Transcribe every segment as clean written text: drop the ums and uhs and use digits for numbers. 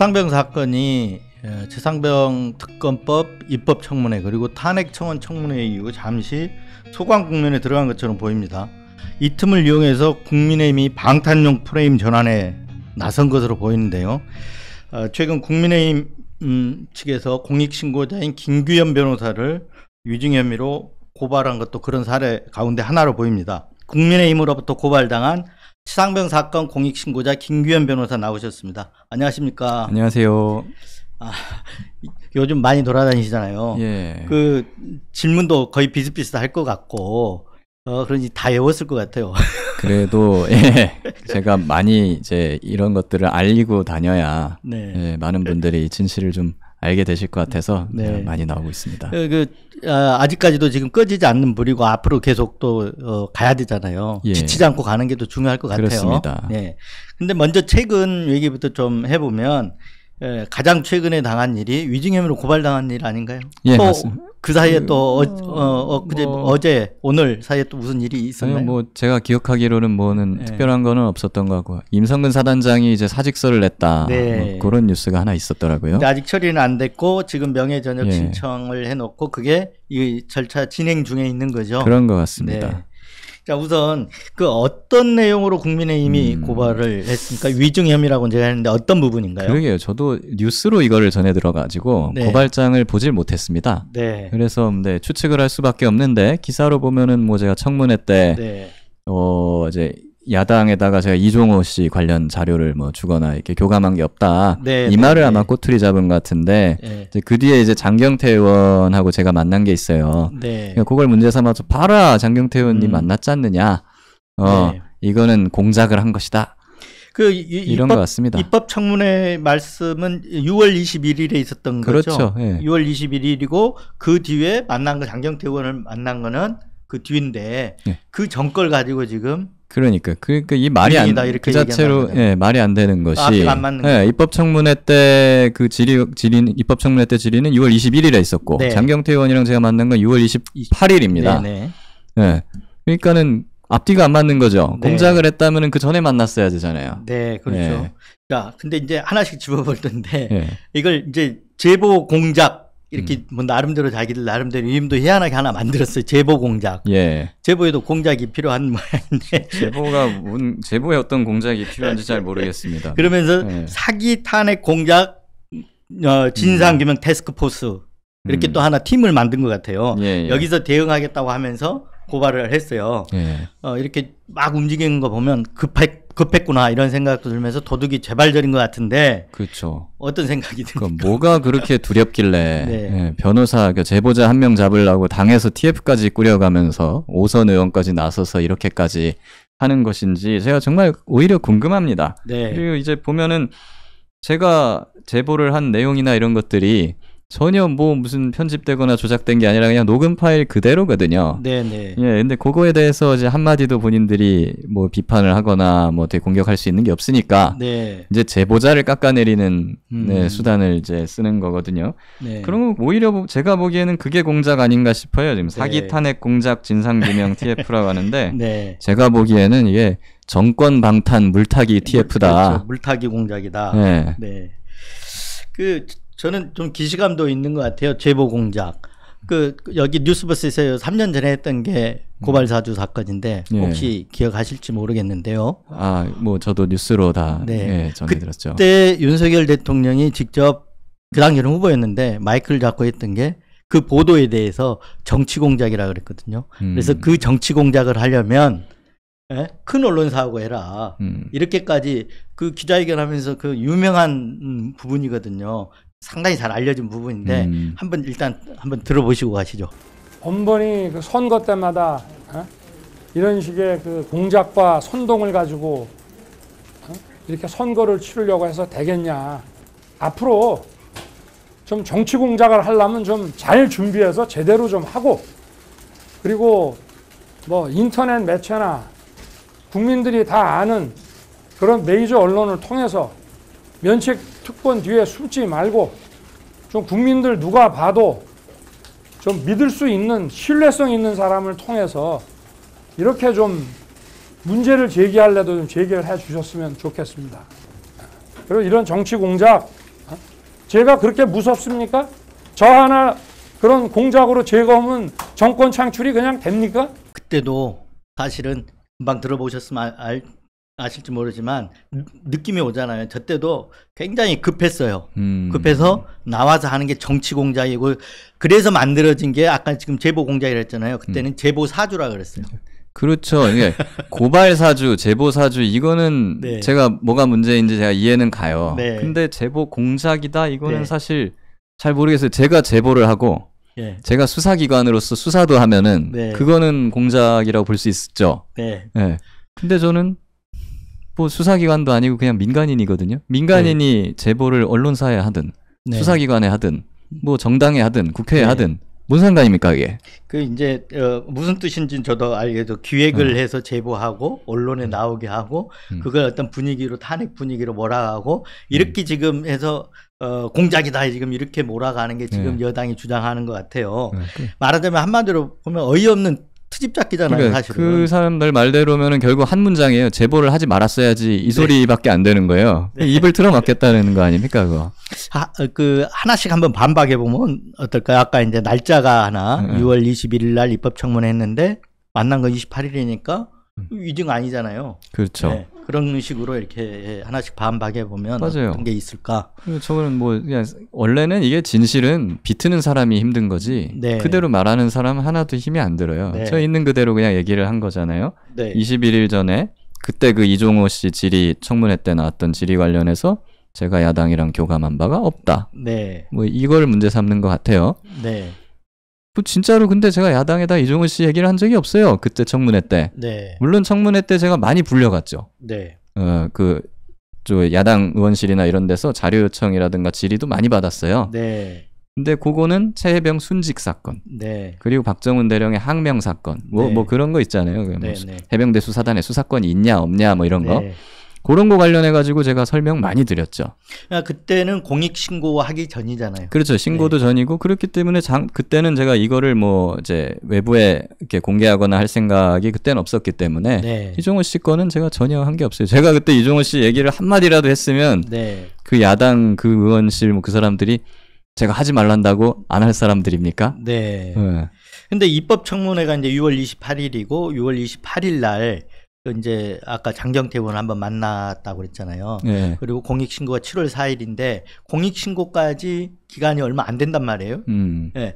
최상병 사건이 최상병 특검법 입법청문회 그리고 탄핵청원 청문회 이후 잠시 소강 국면에 들어간 것처럼 보입니다. 이 틈을 이용해서 국민의힘이 방탄용 프레임 전환에 나선 것으로 보이는데요. 최근 국민의힘 측에서 공익신고자인 김규현 변호사를 위증 혐의로 고발한 것도 그런 사례 가운데 하나로 보입니다. 국민의힘으로부터 고발당한 최상병 사건 공익신고자 김규현 변호사 나오셨습니다. 안녕하십니까? 안녕하세요. 요즘 많이 돌아다니시잖아요. 예. 그 질문도 거의 비슷비슷할 것 같고, 그런지 다 외웠을 것 같아요. 그래도 예, 제가 많이 이제 이런 것들을 알리고 다녀야 네. 예, 많은 분들이 진실을 좀 알게 되실 것 같아서 네. 많이 나오고 있습니다. 아직까지도 지금 꺼지지 않는 불이고 앞으로 계속 또 가야 되잖아요. 예. 지치지 않고 가는 게 더 중요할 것 같아요. 그렇습니다. 네. 근데 먼저 최근 얘기부터 좀 해보면 가장 최근에 당한 일이 위증 혐의로 고발당한 일 아닌가요? 예, 맞습니다. 그 사이에 또 어제 오늘 사이에 또 무슨 일이 있었나요? 뭐 제가 기억하기로는 뭐는 네. 특별한 거는 없었던 것 같고 임성근 사단장이 이제 사직서를 냈다. 네. 뭐 그런 뉴스가 하나 있었더라고요. 근데 아직 처리는 안 됐고 지금 명예전역 예. 신청을 해놓고 그게 이 절차 진행 중에 있는 거죠. 그런 것 같습니다. 네. 자, 우선 그 어떤 내용으로 국민의힘이 고발을 했습니까? 위증 혐의라고 제가 했는데 어떤 부분인가요? 그러게요. 저도 뉴스로 이거를 전해 들어가지고 네. 고발장을 보질 못했습니다. 네. 그래서 네, 추측을 할 수밖에 없는데 기사로 보면은 뭐 제가 청문회 때 네. 이제 야당에다가 제가 이종호 씨 관련 자료를 뭐 주거나 이렇게 교감한 게 없다. 네, 이 네, 말을 네. 아마 꼬투리 잡은 것 같은데 네. 이제 그 뒤에 이제 장경태 의원하고 제가 만난 게 있어요. 네. 그걸 문제 삼아서 봐라 장경태 의원님 만났지 않느냐. 네. 이거는 공작을 한 것이다. 이런 것 같습니다. 입법 청문회 말씀은 6월 21일에 있었던 거죠. 그렇죠. 예. 6월 21일이고 그 뒤에 만난 거 장경태 의원을 만난 거는 그 뒤인데 예. 그 전걸 가지고 지금 그러니까 이 말이 안 위증이다, 이렇게 그 자체로 얘기한다는 예, 말이 안 되는 것이 앞뒤가 안 맞는 예, 거죠. 입법청문회 때 그 질의는 입법청문회 때 질의는 6월 21일에 있었고 네. 장경태 의원이랑 제가 만난 건 6월 28일입니다. 네네. 예. 그러니까는 앞뒤가 안 맞는 거죠. 네. 공작을 했다면은 그 전에 만났어야 되잖아요. 네, 그렇죠. 예. 자, 근데 이제 하나씩 집어볼 텐데 예. 이걸 이제 제보 공작 이렇게 뭐 나름대로 자기들 나름대로 이름도 희한하게 하나 만들었어요. 제보 공작. 예. 제보에도 공작이 필요한 모양인데 제보에 어떤 공작이 필요한지 잘 모르겠습니다. 그러면서 예. 사기 탄핵 공작 진상규명 태스크포스 이렇게 또 하나 팀을 만든 것 같아요. 예, 예. 여기서 대응하겠다고 하면서 고발을 했어요. 예. 이렇게 막 움직이는 거 보면 급했구나 이런 생각도 들면서 도둑이 재발절인 것 같은데 그렇죠. 어떤 생각이 듭니까? 뭐가 그렇게 두렵길래 네. 예, 변호사 제보자 한 명 잡으려고 당에서 TF까지 꾸려가면서 오선 의원까지 나서서 이렇게까지 하는 것인지 제가 정말 오히려 궁금합니다. 네. 그리고 이제 보면은 제가 제보를 한 내용이나 이런 것들이 전혀 뭐 무슨 편집되거나 조작된 게 아니라 그냥 녹음 파일 그대로거든요. 네네. 예, 근데 그거에 대해서 이제 한마디도 본인들이 뭐 비판을 하거나 뭐 되게 공격할 수 있는 게 없으니까 네. 이제 제보자를 깎아내리는 네, 수단을 이제 쓰는 거거든요. 네. 그럼 오히려 제가 보기에는 그게 공작 아닌가 싶어요. 지금 사기 네. 탄핵 공작 진상규명 TF라고 하는데 네. 제가 보기에는 이게 정권 방탄 물타기 TF다. 그렇죠. 물타기 공작이다. 네. 네. 저는 좀 기시감도 있는 것 같아요. 제보 공작. 여기 뉴스버스에서 3년 전에 했던 게 고발사주 사건인데 예. 혹시 기억하실지 모르겠는데요. 뭐 저도 뉴스로 다 네. 예, 전해들었죠. 그때 윤석열 대통령이 직접 그 당시에는 후보였는데 마이크를 잡고 했던 게 그 보도에 대해서 정치 공작이라 그랬거든요. 그래서 그 정치 공작을 하려면 큰 언론사하고 해라. 이렇게까지 그 기자회견하면서 그 유명한 부분이거든요. 상당히 잘 알려진 부분인데 일단 한번 들어보시고 가시죠. 번번이 그 선거 때마다 이런 식의 그 공작과 선동을 가지고 이렇게 선거를 치르려고 해서 되겠냐. 앞으로 좀 정치 공작을 하려면 좀 잘 준비해서 제대로 좀 하고 그리고 뭐 인터넷 매체나 국민들이 다 아는 그런 메이저 언론을 통해서 면책 특권 뒤에 숨지 말고 좀 국민들 누가 봐도 좀 믿을 수 있는 신뢰성 있는 사람을 통해서 이렇게 좀 문제를 제기할래도 좀 제기를 해 주셨으면 좋겠습니다. 그리고 이런 정치 공작 제가 그렇게 무섭습니까? 저 하나 그런 공작으로 제거하면 정권 창출이 그냥 됩니까? 그때도 사실은 금방 들어보셨으면 아실지 모르지만 느낌이 오잖아요. 저 때도 굉장히 급했어요. 급해서 나와서 하는 게 정치 공작이고 그래서 만들어진 게 아까 지금 제보 공작이라 했잖아요. 그때는 제보 사주라 그랬어요. 그렇죠. 이게 고발 사주, 제보 사주 이거는 네. 제가 뭐가 문제인지 제가 이해는 가요. 네. 근데 제보 공작이다 이거는 네. 사실 잘 모르겠어요. 제가 제보를 하고 예. 제가 수사기관으로서 수사도 하면은 네. 그거는 공작이라고 볼 수 있죠. 네. 네. 근데 저는 뭐 수사기관도 아니고 그냥 민간인이거든요. 민간인이 제보를 언론사에 하든 네. 수사기관에 하든 뭐 정당에 하든 국회에 네. 하든 뭔 상관입니까 이게? 그 이제 무슨 뜻인지는 저도 알겠도 기획을 해서 제보하고 언론에 나오게 하고 그걸 어떤 분위기로 탄핵 분위기로 몰아가고 이렇게 지금 해서 공작이다 지금 이렇게 몰아가는 게 지금 여당이 주장하는 것 같아요. 말하자면 한마디로 보면 어이없는 트집 잡기잖아요. 그러니까 사실은. 그 사람들 말대로면은 결국 한 문장이에요. 제보를 하지 말았어야지 이 소리밖에 안 되는 거예요. 입을 틀어막겠다는 거 아닙니까 그거? 그 하나씩 한번 반박해 보면 어떨까요? 아까 이제 날짜가 하나 6월 21일 날 입법청문회 했는데 만난 거 28일이니까 위증 아니잖아요. 그렇죠. 네, 그런 식으로 이렇게 하나씩 반박해 보면 맞아요. 어떤 게 있을까? 저는 뭐 그냥 원래는 이게 진실은 비트는 사람이 힘든 거지 네. 그대로 말하는 사람은 하나도 힘이 안 들어요. 네. 저 있는 그대로 그냥 얘기를 한 거잖아요. 네. 21일 전에 그때 그 이종호 씨 질의 청문회 때 나왔던 질의 관련해서 제가 야당이랑 교감한 바가 없다. 네. 뭐 이걸 문제 삼는 것 같아요. 네. 뭐 진짜로 근데 제가 야당에다 이종호 씨 얘기를 한 적이 없어요. 그때 청문회 때. 네. 물론 청문회 때 제가 많이 불려갔죠. 네. 저 야당 의원실이나 이런 데서 자료 요청이라든가 질의도 많이 받았어요. 네. 근데 그거는 최혜병 순직 사건, 네. 그리고 박정훈 대령의 항명 사건, 네. 뭐 그런 거 있잖아요. 뭐 네. 네. 해병대 수사단에 수사권이 있냐 없냐 뭐 이런 거. 네. 그런 거 관련해 가지고 제가 설명 많이 드렸죠. 그때는 공익 신고하기 전이잖아요. 그렇죠. 신고도 전이고 그렇기 때문에 그때는 제가 이거를 뭐 이제 외부에 이렇게 공개하거나 할 생각이 그때는 없었기 때문에 네. 이종호 씨 거는 제가 전혀 한 게 없어요. 제가 그때 이종호 씨 얘기를 한 마디라도 했으면 네. 그 야당 그 의원실 뭐 그 사람들이 제가 하지 말란다고 안 할 사람들입니까? 네. 네. 근데 입법청문회가 이제 6월 28일이고 6월 28일 날 이제 아까 장경태 의원 한번 만났다고 그랬잖아요. 네. 그리고 공익신고가 7월 4일인데 공익신고까지 기간이 얼마 안 된단 말이에요. 네.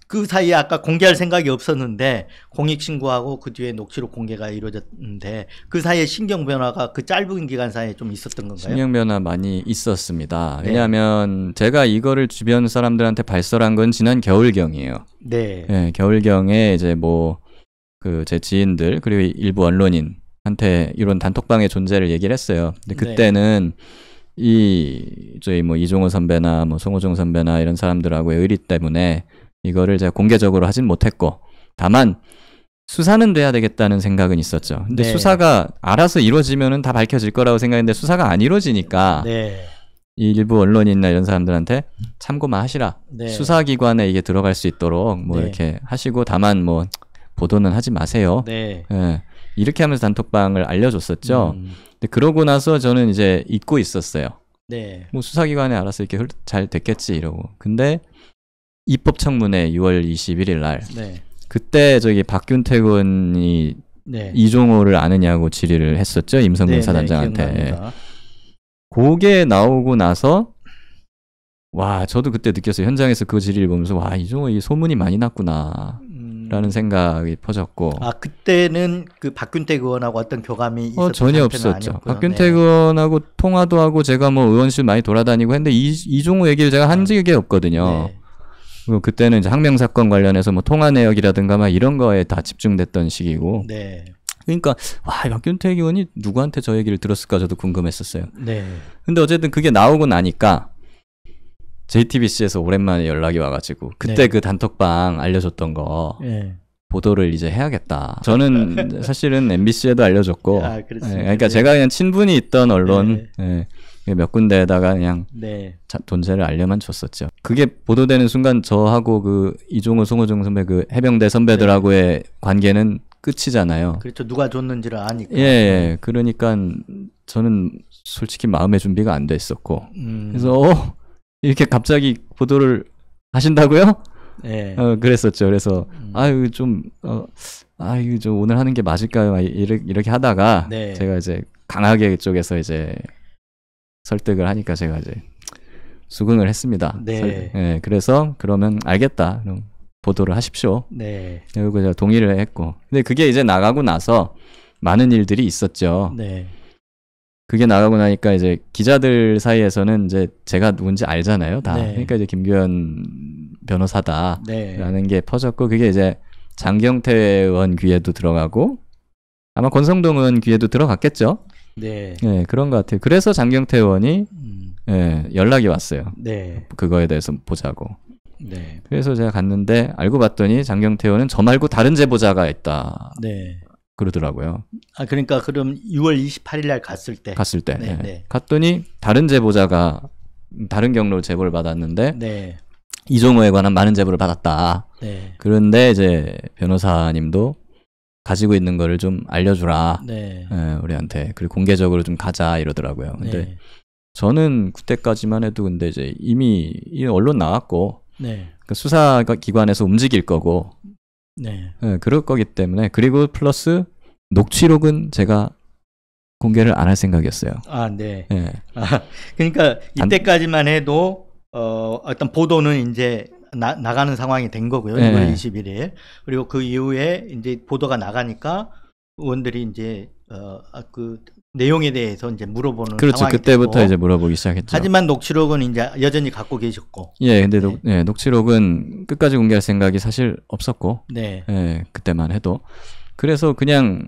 그 사이에 아까 공개할 생각이 없었는데 공익신고하고 그 뒤에 녹취록 공개가 이루어졌는데 그 사이에 신경 변화가 그 짧은 기간 사이에 좀 있었던 건가요? 신경 변화 많이 있었습니다. 네. 왜냐하면 제가 이거를 주변 사람들한테 발설한 건 지난 겨울경이에요. 네. 네, 겨울경에 이제 뭐 그 제 지인들 그리고 일부 언론인한테 이런 단톡방의 존재를 얘기를 했어요. 근데 그때는 저희 뭐 이종호 선배나 뭐 송호정 선배나 이런 사람들하고의 의리 때문에 이거를 제가 공개적으로 하진 못했고 다만 수사는 돼야 되겠다는 생각은 있었죠. 근데 네. 수사가 알아서 이루어지면은 다 밝혀질 거라고 생각했는데 수사가 안 이루어지니까 네. 이 일부 언론인이나 이런 사람들한테 참고만 하시라. 네. 수사기관에 이게 들어갈 수 있도록 뭐 네. 이렇게 하시고 다만 뭐 보도는 하지 마세요. 네. 예. 이렇게 하면서 단톡방을 알려줬었죠. 근데 그러고 나서 저는 이제 잊고 있었어요. 네. 뭐 수사기관에 알아서 이렇게 잘 됐겠지 이러고. 근데 입법청문회 6월 21일 날 네. 그때 저기 박균택 의원이 네. 이종호를 아느냐고 질의를 했었죠. 임성근 네, 사단장한테. 기억납니다. 그게 나오고 나서 와 저도 그때 느꼈어요. 현장에서 그 질의를 보면서 와 이종호 이 소문이 많이 났구나 라는 생각이 퍼졌고 그때는 그 박균택 의원하고 어떤 교감이 있었던 전혀 상태는 없었죠. 아니었고요. 박균택 의원하고 통화도 하고 제가 뭐 의원실 많이 돌아다니고 했는데 이종호 얘기를 제가 한 적이 없거든요. 네. 그리고 그때는 이제 항명 사건 관련해서 뭐 통화 내역이라든가 막 이런 거에 다 집중됐던 시기고. 네. 그러니까 와 박균택 의원이 누구한테 저 얘기를 들었을까 저도 궁금했었어요. 네. 근데 어쨌든 그게 나오고 나니까 JTBC에서 오랜만에 연락이 와가지고 그때 네. 그 단톡방 알려줬던 거 네. 보도를 이제 해야겠다. 저는 사실은 MBC에도 알려줬고, 그렇습니다. 그러니까 네. 제가 그냥 친분이 있던 언론 몇 군데에다가 그냥 네. 존재를 알려만 줬었죠. 그게 보도되는 순간 저하고 그 이종호, 송호정 선배 그 해병대 선배들하고의 관계는 끝이잖아요. 그렇죠. 누가 줬는지를 아니까. 예. 그러니까 저는 솔직히 마음의 준비가 안 됐었고, 그래서 이렇게 갑자기 보도를 하신다고요? 네. 그랬었죠. 그래서 아유 좀 오늘 하는 게 맞을까요? 이렇게 하다가 네. 제가 이제 강하게 쪽에서 이제 설득을 하니까 제가 이제 수긍을 했습니다. 네. 그래서 그러면 알겠다. 그럼 보도를 하십시오. 네. 그리고 제가 동의를 했고. 근데 그게 이제 나가고 나서 많은 일들이 있었죠. 네. 그게 나가고 나니까 이제 기자들 사이에서는 이제 제가 누군지 알잖아요. 다. 네. 그러니까 이제 김규현 변호사다라는 네. 게 퍼졌고 그게 이제 장경태 의원 귀에도 들어가고 아마 권성동 의원 귀에도 들어갔겠죠. 네. 네, 그런 것 같아요. 그래서 장경태 의원이 연락이 왔어요. 네. 그거에 대해서 보자고. 네. 그래서 제가 갔는데 알고 봤더니 장경태 의원은 저 말고 다른 제보자가 있다. 네. 그러더라고요. 아, 그러니까 그럼 6월 28일 날 갔을 때. 갔을 때. 네, 네. 갔더니 다른 제보자가 다른 경로로 제보를 받았는데 네. 이종호에 관한 많은 제보를 받았다. 네. 그런데 이제 변호사님도 가지고 있는 거를 좀 알려주라. 네. 우리한테. 그리고 공개적으로 좀 가자 이러더라고요. 근데 네. 저는 그때까지만 해도 근데 이제 이미 이 언론 나왔고 네. 그 수사기관에서 움직일 거고 네. 그럴 거기 때문에 그리고 플러스 녹취록은 제가 공개를 안 할 생각이었어요. 아, 네. 예. 아, 그러니까 이때까지만 해도 어떤 보도는 이제 나가는 상황이 된 거고요. 네. 6월 21일. 그리고 그 이후에 이제 보도가 나가니까 의원들이 이제 그 내용에 대해서 이제 물어보는 그렇죠. 상황이 그때부터 됐고. 이제 물어보기 시작했죠. 하지만 녹취록은 이제 여전히 갖고 계셨고. 예, 근데 네. 녹취록은 끝까지 공개할 생각이 사실 없었고, 네. 예, 그때만 해도. 그래서 그냥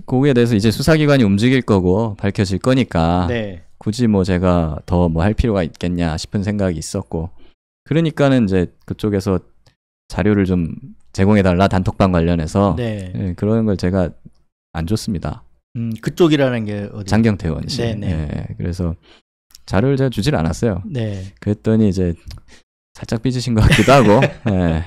그거에 대해서 이제 수사기관이 움직일 거고 밝혀질 거니까 네. 굳이 뭐 제가 더 뭐 할 필요가 있겠냐 싶은 생각이 있었고, 그러니까는 이제 그쪽에서 자료를 좀 제공해달라 단톡방 관련해서 네. 예, 그런 걸 제가 안 줬습니다. 그쪽이라는 게 어디? 장경태 의원 씨. 네네. 예, 그래서 자료를 제가 주질 않았어요. 네. 그랬더니 이제 살짝 삐지신 것 같기도 하고. 예.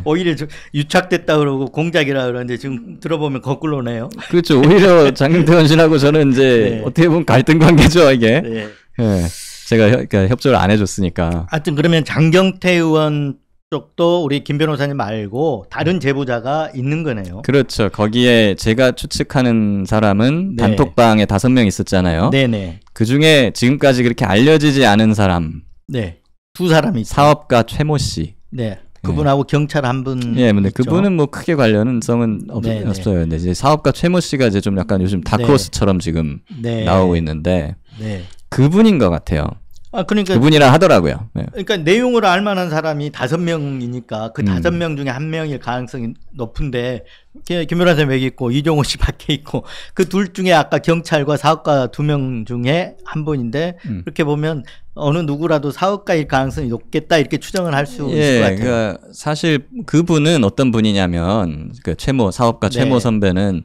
오히려 유착됐다 그러고 공작이라 그러는데 지금 들어보면 거꾸로네요. 그렇죠. 오히려 장경태 의원 씨하고 저는 이제 네. 어떻게 보면 갈등 관계죠, 이게. 네. 예. 제가 그러니까 협조를 안 해줬으니까. 하여튼 그러면 장경태 의원 쪽도 우리 김 변호사님 말고 다른 제보자가 있는 거네요. 그렇죠. 거기에 제가 추측하는 사람은 네. 단톡방에 5명 있었잖아요. 네네. 그 중에 지금까지 그렇게 알려지지 않은 사람, 네. 두 사람이 있죠. 사업가 최모 씨. 네. 그분하고 경찰 한 분. 예, 근데 있죠. 그분은 뭐 크게 관련성은 네네. 없어요. 근데 이제 사업가 최모 씨가 이제 좀 약간 요즘 다크호스처럼 지금 네. 나오고 있는데 네. 그분인 것 같아요. 아, 그러니까 그분이라 하더라고요. 네. 그러니까 내용을 알 만한 사람이 5명이니까 그 5명 중에 1명일 가능성이 높은데 김 변호사님 여기 있고 이종호 씨 밖에 있고 그 둘 중에 아까 경찰과 사업가 2명 중에 한 분인데 그렇게 보면 어느 누구라도 사업가일 가능성이 높겠다 이렇게 추정을 할 수 있을 것 같아요. 그러니까 사실 그분은 어떤 분이냐면 그 사업가 네. 최모 선배는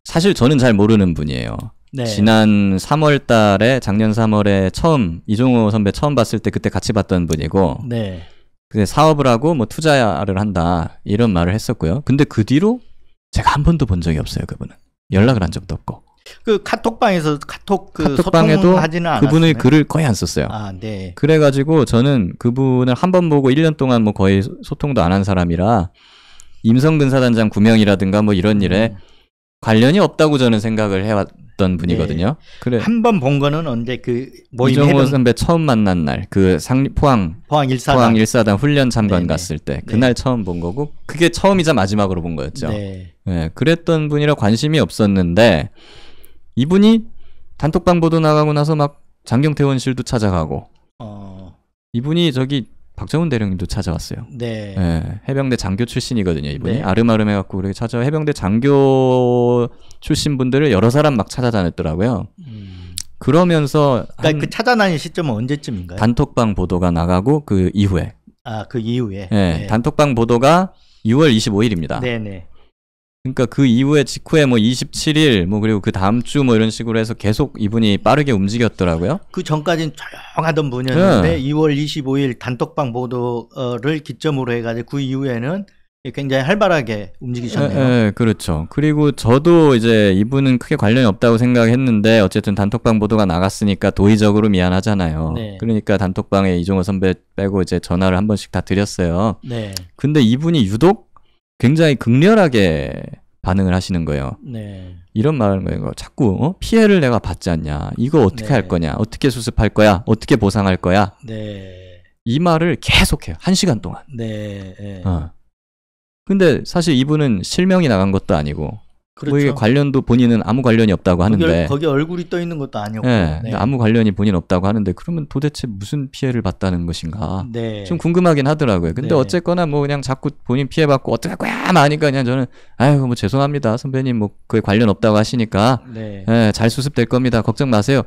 사실 저는 잘 모르는 분이에요. 네. 지난 3월 달에 작년 3월에 처음 이종호 선배 처음 봤을 때 그때 같이 봤던 분이고 네. 근데 사업을 하고 뭐 투자를 한다 이런 말을 했었고요. 근데 그 뒤로 제가 한 번도 본 적이 없어요. 그분은 연락을 한 적도 없고 그 카톡방에서 카톡방에도 소통하지는 않았어요. 그분의 글을 거의 안 썼어요. 아, 네. 그래가지고 저는 그분을 한 번 보고 1년 동안 뭐 거의 소통도 안 한 사람이라 임성근 사단장 구명이라든가 뭐 이런 일에 관련이 없다고 저는 생각을 해왔던 분이거든요. 그래. 한 번 본 거는 언제 그 모임 이종호 선배 처음 만난 날, 그 포항 포항 1사단 훈련 참관 네네. 갔을 때 그날 처음 본 거고 그게 처음이자 마지막으로 본 거였죠. 네. 예, 그랬던 분이라 관심이 없었는데 이분이 단톡방 보도 나가고 나서 막 장경태 의원실도 찾아가고 이분이 저기 박정훈 대령님도 찾아왔어요. 네. 예, 해병대 장교 출신이거든요. 이분이 네. 아름아름 해갖고 그렇게 찾아와 해병대 장교 출신 분들을 여러 사람 막 찾아다녔더라고요. 그러면서 그러니까 그 찾아다닌 시점은 언제쯤인가요? 단톡방 보도가 나가고 그 이후에 아, 그 이후에. 예, 네. 단톡방 보도가 6월 25일입니다. 네네. 그러니까 그 이후에 직후에 뭐 27일 뭐 그리고 그 다음 주 뭐 이런 식으로 해서 계속 이분이 빠르게 움직였더라고요. 그 전까지는 조용하던 분이었는데 네. 2월 25일 단톡방 보도를 기점으로 해가지고 그 이후에는 굉장히 활발하게 움직이셨네요. 네, 그렇죠. 그리고 저도 이제 이분은 크게 관련이 없다고 생각했는데 어쨌든 단톡방 보도가 나갔으니까 도의적으로 미안하잖아요. 네. 그러니까 단톡방에 이종호 선배 빼고 이제 전화를 한 번씩 다 드렸어요. 네. 근데 이분이 유독 굉장히 극렬하게 반응을 하시는 거예요. 네. 이런 말을 거예요. 자꾸 피해를 내가 받지 않냐. 이거 어떻게 네. 할 거냐. 어떻게 수습할 거야. 어떻게 보상할 거야. 네. 이 말을 계속해요. 1시간 동안. 네. 네. 근데 사실 이분은 실명이 나간 것도 아니고 그렇죠. 뭐 이게 관련도 본인은 아무 관련이 없다고 하는데 거기 얼굴이 떠 있는 것도 아니었고. 네, 네. 아무 관련이 본인 없다고 하는데 그러면 도대체 무슨 피해를 봤다는 것인가 네. 좀 궁금하긴 하더라고요. 근데 네. 어쨌거나 뭐 그냥 자꾸 본인 피해받고 어떡할 거야 하니까 그냥 저는 아유 뭐 죄송합니다 선배님 뭐 그에 관련 없다고 하시니까 네. 네, 잘 수습될 겁니다. 걱정 마세요.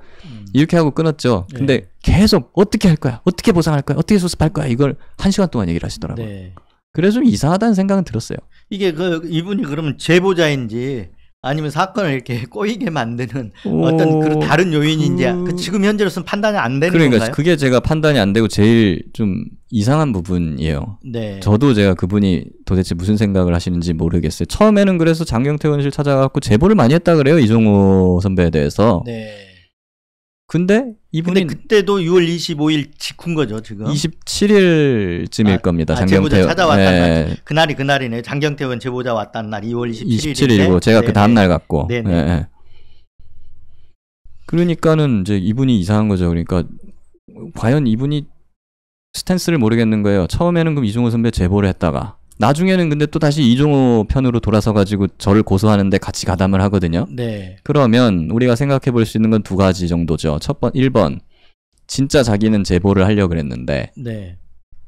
이렇게 하고 끊었죠. 네. 근데 계속 어떻게 할 거야? 어떻게 보상할 거야? 어떻게 수습할 거야? 이걸 1시간 동안 얘기를 하시더라고요. 네. 그래서 좀 이상하다는 생각은 들었어요. 이게 이분이 그러면 제보자인지 아니면 사건을 이렇게 꼬이게 만드는 어떤 그런 다른 요인인지 지금 현재로서는 판단이 안 되는 그러니까 건가요? 그게 제가 판단이 안 되고 제일 좀 이상한 부분이에요. 네. 저도 제가 그분이 도대체 무슨 생각을 하시는지 모르겠어요. 처음에는 그래서 장경태 의원실 찾아가고 제보를 많이 했다 그래요. 이종호 선배에 대해서. 네. 근데 이분이 그때도 6월 25일 직후인 거죠, 지금. 27일쯤일 겁니다. 장경태 제보자 찾아왔다는 네. 날. 그날이 그날이네요. 장경태 의원 제보자 왔다는 날 2월 27일인데. 27일이고 제가 그 다음 날 갔고. 네네. 네. 그러니까는 이제 이분이 이상한 거죠. 그러니까 과연 이분이 스탠스를 모르겠는 거예요. 처음에는 그럼 이종호 선배 제보를 했다가 나중에는 근데 또 다시 이종호 편으로 돌아서 가지고 저를 고소하는데 같이 가담을 하거든요. 네. 그러면 우리가 생각해 볼 수 있는 건 두 가지 정도죠. 1번 진짜 자기는 제보를 하려고 그랬는데 네.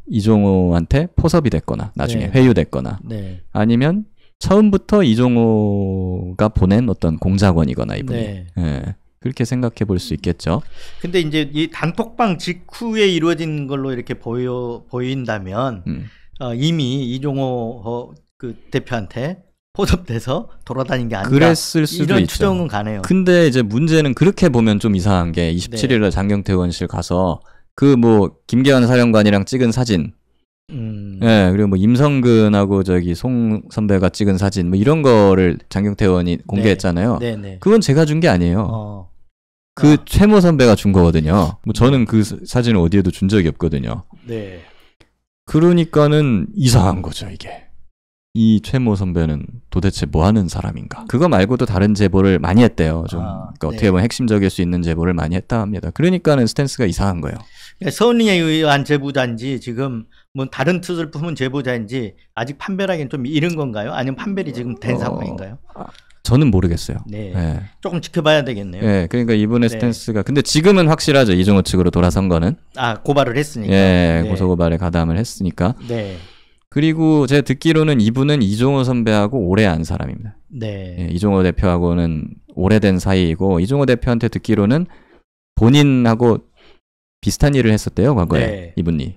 이종호한테 포섭이 됐거나 나중에 네. 회유됐거나 네. 아니면 처음부터 이종호가 보낸 어떤 공작원이거나 이분이 네. 예, 그렇게 생각해 볼 수 있겠죠. 근데 이제 이 단톡방 직후에 이루어진 걸로 이렇게 보인다면 이미 이종호 그 대표한테 포섭돼서 돌아다닌 게 아닌가 그랬을 수도 이런 있죠. 추정은 가네요. 근데 이제 문제는 그렇게 보면 좀 이상한 게 27일날 장경태 의원실 가서 그 뭐 김계환 사령관이랑 찍은 사진 예, 그리고 뭐 임성근하고 저기 송 선배가 찍은 사진 뭐 이런 거를 장경태 의원이 공개했잖아요. 네, 네. 그건 제가 준 게 아니에요. 그 최모 선배가 준 거거든요. 뭐 저는 그 사진을 어디에도 준 적이 없거든요. 네. 그러니까는 이상한 거죠, 이게. 이 최모 선배는 도대체 뭐 하는 사람인가? 그거 말고도 다른 제보를 많이 했대요. 좀 그러니까 네. 어떻게 보면 핵심적일 수 있는 제보를 많이 했다 합니다. 그러니까는 스탠스가 이상한 거예요. 선의에 의한 제보자인지 지금 뭐 다른 뜻을 품은 제보자인지 아직 판별하기는 좀 이른 건가요? 아니면 판별이 지금 된 상황인가요? 저는 모르겠어요. 네. 네. 조금 지켜봐야 되겠네요. 네, 그러니까 이분의 네. 스탠스가 근데 지금은 확실하죠. 이종호 측으로 돌아선 거는. 고발을 했으니까. 예, 네. 고소고발에 가담을 했으니까. 네. 그리고 제가 듣기로는 이분은 이종호 선배하고 오래 안 사람입니다. 네. 예, 이종호 대표하고는 오래된 사이이고 이종호 대표한테 듣기로는 본인하고 비슷한 일을 했었대요. 과거에 네. 이분이.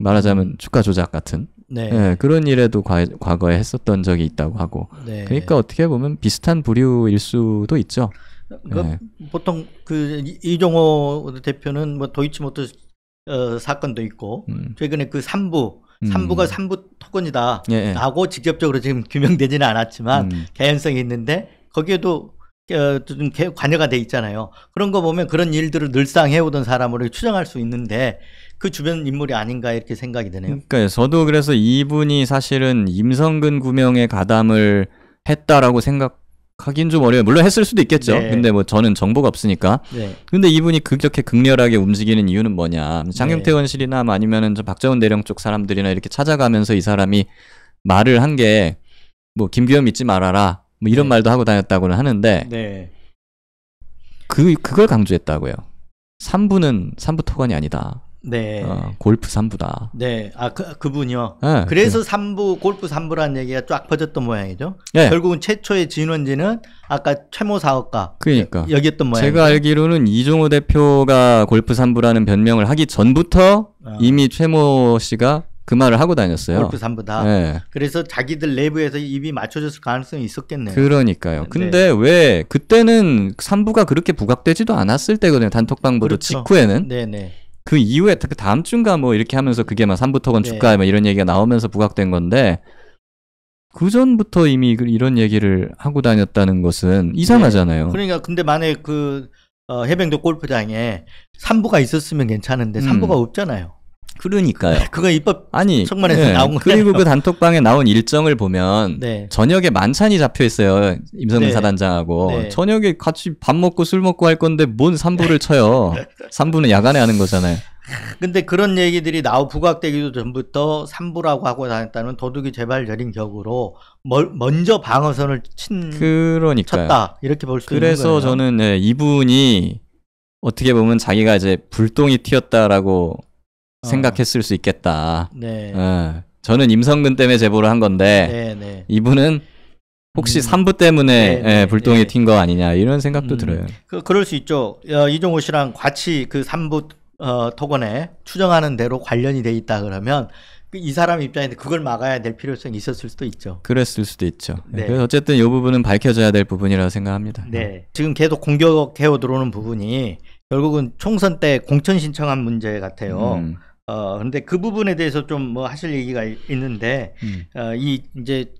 말하자면 주가 조작 같은 네. 예, 그런 일에도 과거에 했었던 적이 있다고 하고 네. 그러니까 어떻게 보면 비슷한 부류일 수도 있죠. 네. 보통 그 이종호 대표는 뭐 도이치모터 사건도 있고 최근에 그 삼부가 삼부 토건이다 예, 예. 라고 직접적으로 지금 규명되지는 않았지만 개연성이 있는데 거기에도 좀 관여가 돼 있잖아요. 그런 거 보면 그런 일들을 늘상 해오던 사람으로 추정할 수 있는데 그 주변 인물이 아닌가 이렇게 생각이 드네요. 그러니까 저도 그래서 이분이 사실은 임성근 구명에 가담을 했다라고 생각하긴 좀 어려워요. 물론 했을 수도 있겠죠. 네. 근데 뭐 저는 정보가 없으니까. 네. 근데 이분이 그렇게 극렬하게 움직이는 이유는 뭐냐. 장경태 네. 의원실이나 뭐 아니면은 저 박정훈 대령 쪽 사람들이나 이렇게 찾아가면서 이 사람이 말을 한 게 뭐 김규현 믿지 말아라. 뭐 이런 네. 말도 하고 다녔다고는 하는데 네. 그걸 강조했다고요. 3부는 토건이 아니다. 네. 골프 3부다. 네. 그분이요. 네, 그래서 골프 3부라는 얘기가 쫙 퍼졌던 모양이죠. 네. 결국은 최초의 진원지는 아까 최모 사업가. 그러니까. 여기였던 모양이죠. 제가 알기로는 이종호 대표가 골프 3부라는 변명을 하기 전부터 이미 최모 씨가 그 말을 하고 다녔어요. 골프 3부다. 네. 그래서 자기들 내부에서 입이 맞춰졌을 가능성이 있었겠네요. 그러니까요. 근데 왜 그때는 3부가 그렇게 부각되지도 않았을 때거든요. 단톡방 보도 그렇죠. 직후에는. 네네. 그 이후에 그 다음 주인가 뭐 이렇게 하면서 그게 막 3부 토건 축가해 막 이런 얘기가 나오면서 부각된 건데 그 전부터 이미 이런 얘기를 하고 다녔다는 것은 이상하잖아요. 그러니까 근데 만약에 그 해병대 골프장에 산부가 있었으면 괜찮은데 산부가 없잖아요. 그러니까요. 그거 입법 아니 청문회에서 나온 거예요. 그리고 그 단톡방에 나온 일정을 보면 네. 저녁에 만찬이 잡혀 있어요. 임성근 네. 사단장하고 네. 저녁에 같이 밥 먹고 술 먹고 할 건데 뭔 산부를 쳐요. 산부는 야간에 하는 거잖아요. 근데 그런 얘기들이 부각되기도 전부터 산부라고 하고 다녔다는 도둑이 제발저린 격으로 먼저 방어선을 그러니까요. 쳤다 이렇게 볼 수 있는 거예요. 그래서 저는 네, 이분이 어떻게 보면 자기가 이제 불똥이 튀었다라고 생각했을 수 있겠다. 네. 저는 임성근 때문에 제보를 한 건데 네, 네. 이분은 혹시 산부 때문에 네, 네, 불똥이 네. 튄 거 아니냐 이런 생각도 들어요. 그럴 수 있죠. 이종호 씨랑 같이 그 산부 토건에 추정하는 대로 관련이 돼 있다 그러면 이 사람 입장에서 그걸 막아야 될 필요성이 있었을 수도 있죠. 그랬을 수도 있죠. 네. 그래서 어쨌든 이 부분은 밝혀져야 될 부분이라고 생각합니다. 네. 지금 계속 공격해오 들어오는 부분이 결국은 총선 때 공천 신청한 문제 같아요. 근데 그 부분에 대해서 좀 뭐 하실 얘기가 있는데, 이제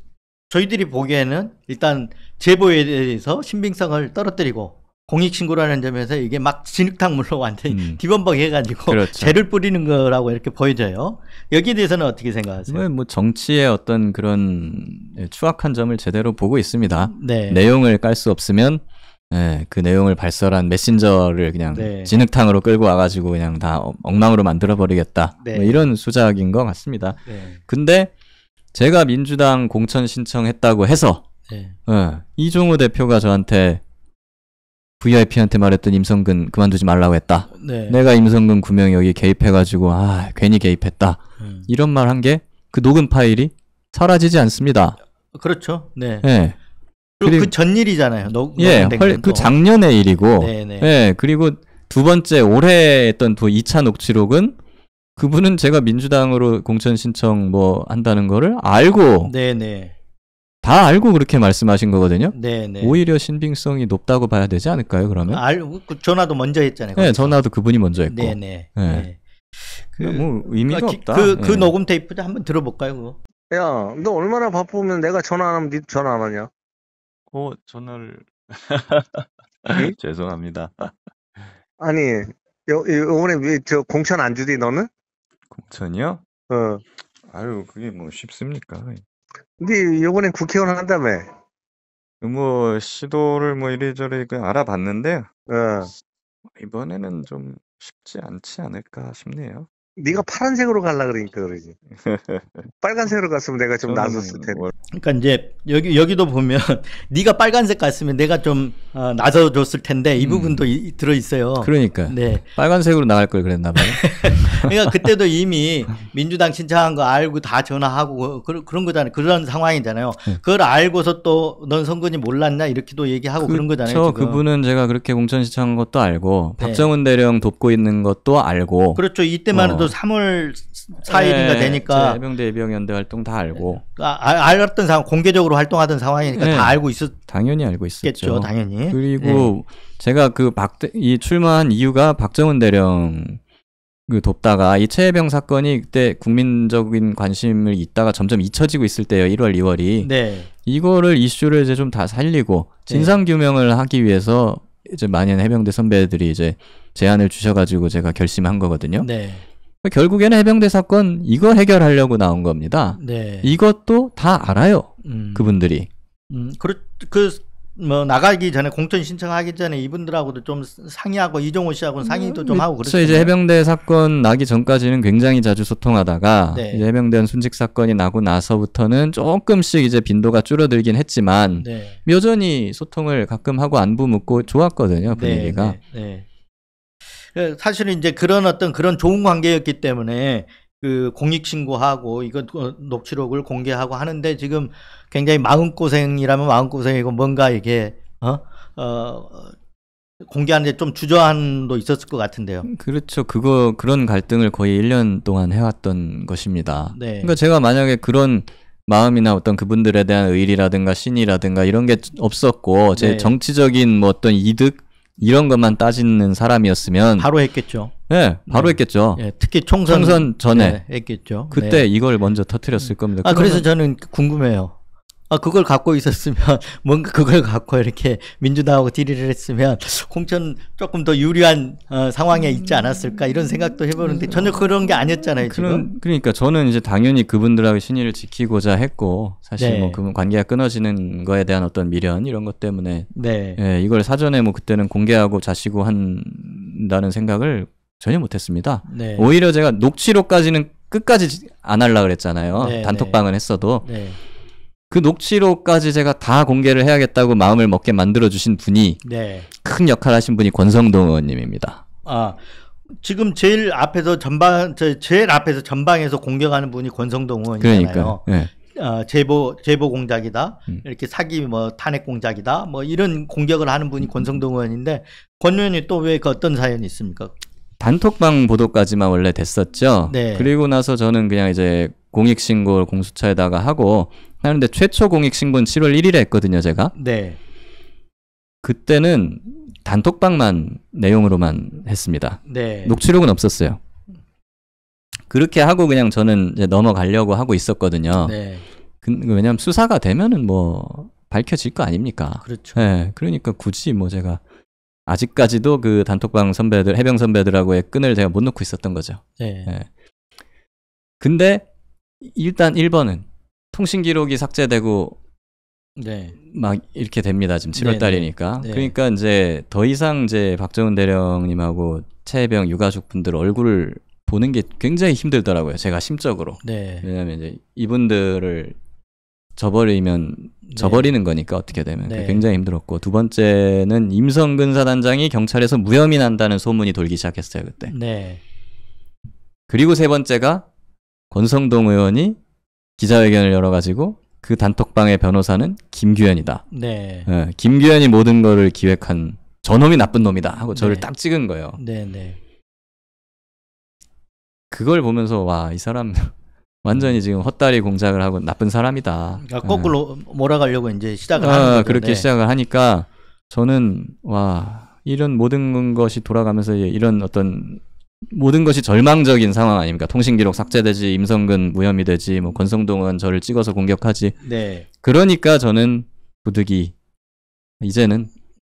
저희들이 보기에는 일단 제보에 대해서 신빙성을 떨어뜨리고 공익신고라는 점에서 이게 막 진흙탕물로 완전히 뒤범벅 해가지고 그렇죠. 죄를 뿌리는 거라고 이렇게 보여져요. 여기에 대해서는 어떻게 생각하세요? 뭐 정치의 어떤 그런 추악한 점을 제대로 보고 있습니다. 네. 내용을 깔 수 없으면 그 내용을 발설한 메신저를 그냥 네. 진흙탕으로 끌고 와가지고 그냥 다 엉망으로 만들어버리겠다. 네. 뭐 이런 수작인 것 같습니다. 네. 근데 제가 민주당 공천 신청했다고 해서 네. 이종호 대표가 저한테 VIP한테 말했던 임성근 그만두지 말라고 했다. 네. 내가 임성근 구명 여기 개입해가지고 괜히 개입했다. 이런 말 한 게 그 녹음 파일이 사라지지 않습니다. 그렇죠. 네. 예. 그리고 그 전일이잖아요. 그 작년의 일이고, 네네. 예, 그리고 두 번째 올해 했던 2차 녹취록은 그분은 제가 민주당으로 공천 신청 뭐 한다는 거를 알고, 네네. 다 알고 그렇게 말씀하신 거거든요. 네네. 오히려 신빙성이 높다고 봐야 되지 않을까요, 그러면? 알고 전화도 먼저 했잖아요. 네, 전화도 그분이 먼저 했고. 네네. 네. 뭐 의미가 없다. 그 녹음 테이프 한번 들어볼까요, 그거? 야, 너 얼마나 바쁘면 내가 전화 안 하면 니 전화 안 하냐? 전화를 응? 죄송합니다. 아니, 요번에 왜 저 공천 안 주디 너는? 공천이요? 어. 아유, 그게 뭐 쉽습니까? 니 요번엔 국회의원 한다며? 뭐 시도를 뭐 이리저리 알아봤는데요. 어. 이번에는 좀 쉽지 않지 않을까 싶네요. 네가 파란색으로 갈라 그러니까 그러지. 빨간색으로 갔으면 내가 좀 나섰을 텐데. 그러니까 이제 여기도 보면 네가 빨간색 갔으면 내가 좀 나서줬을 텐데 이 부분도 들어 있어요. 그러니까. 네. 빨간색으로 나갈 걸 그랬나 봐요. 그러니까 그때도 이미 민주당 신청한 거 알고 다 전화하고 그런 거잖아요. 그런 상황이잖아요. 그걸 알고서 또 넌 선거니 몰랐냐 이렇게도 얘기하고 그런 거잖아요. 지금. 그분은 제가 그렇게 공천 신청한 것도 알고 네. 박정훈 대령 돕고 있는 것도 알고. 그렇죠. 이때만 해도 3월 4일인가 되니까 해병대 예비역연대 활동 다 알고. 알았던 상황, 공개적으로 활동하던 상황이니까 다 알고 당연히 알고 있었죠. 있었겠죠. 당연히. 그리고 제가 이 출마한 이유가 박정훈 대령 돕다가 이 최혜병 사건이 그때 국민적인 관심을 있다가 점점 잊혀지고 있을 때예요. 1월, 2월이. 네. 이거를 이슈를 이제 좀 다 살리고 진상 규명을 하기 위해서 이제 많은 해병대 선배들이 이제 제안을 주셔가지고 제가 결심한 거거든요. 네. 결국에는 해병대 사건 이거 해결하려고 나온 겁니다. 네. 이것도 다 알아요. 그분들이. 뭐 나가기 전에 공천 신청하기 전에 이분들하고도 좀 상의하고 이종호 씨하고는 상의도 좀 하고 그렇죠. 이제 해병대 사건 나기 전까지는 굉장히 자주 소통하다가 네. 이제 해병대원 순직 사건이 나고 나서부터는 조금씩 이제 빈도가 줄어들긴 했지만 네. 여전히 소통을 가끔 하고 안부 묻고 좋았거든요, 분위기가. 네. 사실은 이제 그런 좋은 관계였기 때문에 그 공익신고하고 이거 녹취록을 공개하고 하는데 지금 굉장히 마음고생이라면 마음고생이고 뭔가 이게 공개하는데 좀 주저함도 있었을 것 같은데요. 그렇죠. 그런 갈등을 거의 1년 동안 해왔던 것입니다. 네. 그러니까 제가 만약에 그런 마음이나 어떤 그분들에 대한 의리라든가 신의라든가 이런 게 없었고 제 정치적인 뭐 어떤 이득 이런 것만 따지는 사람이었으면 바로 했겠죠. 네, 바로 했겠죠. 네, 특히 총선 전에 했겠죠. 그때 이걸 먼저 터뜨렸을 겁니다. 그래서 저는 궁금해요. 그걸 갖고 있었으면 뭔가 그걸 갖고 이렇게 민주당하고 딜을 했으면 공천 조금 더 유리한 상황에 있지 않았을까 이런 생각도 해보는데 전혀 그런 게 아니었잖아요. 지금. 그러니까 저는 이제 당연히 그분들하고 신의를 지키고자 했고 사실 네. 뭐 그 관계가 끊어지는 거에 대한 어떤 미련 이런 것 때문에 네. 예, 이걸 사전에 뭐 그때는 공개하고 자시고 한다는 생각을 전혀 못했습니다. 네. 오히려 제가 녹취록까지는 끝까지 안 하려고 그랬잖아요. 네, 단톡방은 했어도 네. 그 녹취록까지 제가 다 공개를 해야겠다고 마음을 먹게 만들어주신 분이 네. 큰 역할 하신 분이 권성동 의원님입니다. 지금 제일 앞에서 전방에서 공격하는 분이 권성동 의원이잖아요. 그러니까 제보 공작이다. 이렇게 사기 뭐 탄핵 공작이다. 뭐 이런 공격을 하는 분이 권성동 의원인데 권 의원이 또 왜 그 어떤 사연이 있습니까? 단톡방 보도까지만 원래 됐었죠. 네. 그리고 나서 저는 그냥 이제 공익신고를 공수처에다가 하는데 최초 공익신고는 7월 1일에 했거든요, 제가. 네. 그때는 단톡방만 내용으로만 했습니다. 네. 녹취록은 없었어요. 그렇게 하고 그냥 저는 이제 넘어가려고 하고 있었거든요. 네. 왜냐하면 수사가 되면은 뭐 밝혀질 거 아닙니까? 그렇죠. 네, 그러니까 굳이 뭐 제가 아직까지도 그 단톡방 선배들, 해병 선배들하고의 끈을 제가 못 놓고 있었던 거죠. 네. 네. 근데 일단 1번은 통신 기록이 삭제되고 네. 막 이렇게 됩니다. 지금 7월 달이니까. 네. 그러니까 이제 더 이상 이제 박정훈 대령님하고 최혜병 유가족 분들 얼굴을 보는 게 굉장히 힘들더라고요. 제가 심적으로. 네. 왜냐하면 이제 이분들을 저버리는 거니까 어떻게 되면 네. 굉장히 힘들었고, 두 번째는 임성근 사단장이 경찰에서 무혐의 난다는 소문이 돌기 시작했어요 그때. 네. 그리고 세 번째가 권성동 의원이 기자회견을 열어가지고 그 단톡방의 변호사는 김규현이다. 네. 예, 김규현이 모든 거를 기획한 저놈이 나쁜 놈이다 하고 저를 네. 딱 찍은 거예요. 네. 네. 그걸 보면서 와, 이 사람 완전히 지금 헛다리 공작을 하고 나쁜 사람이다. 그러니까 거꾸로 몰아가려고 이제 시작을 하는 거죠. 그렇게 네. 시작을 하니까 저는 와, 이런 모든 것이 돌아가면서 이런 어떤 모든 것이 절망적인 상황 아닙니까? 통신기록 삭제되지, 임성근 무혐의 되지, 뭐 권성동은 저를 찍어서 공격하지. 네. 그러니까 저는 부득이 이제는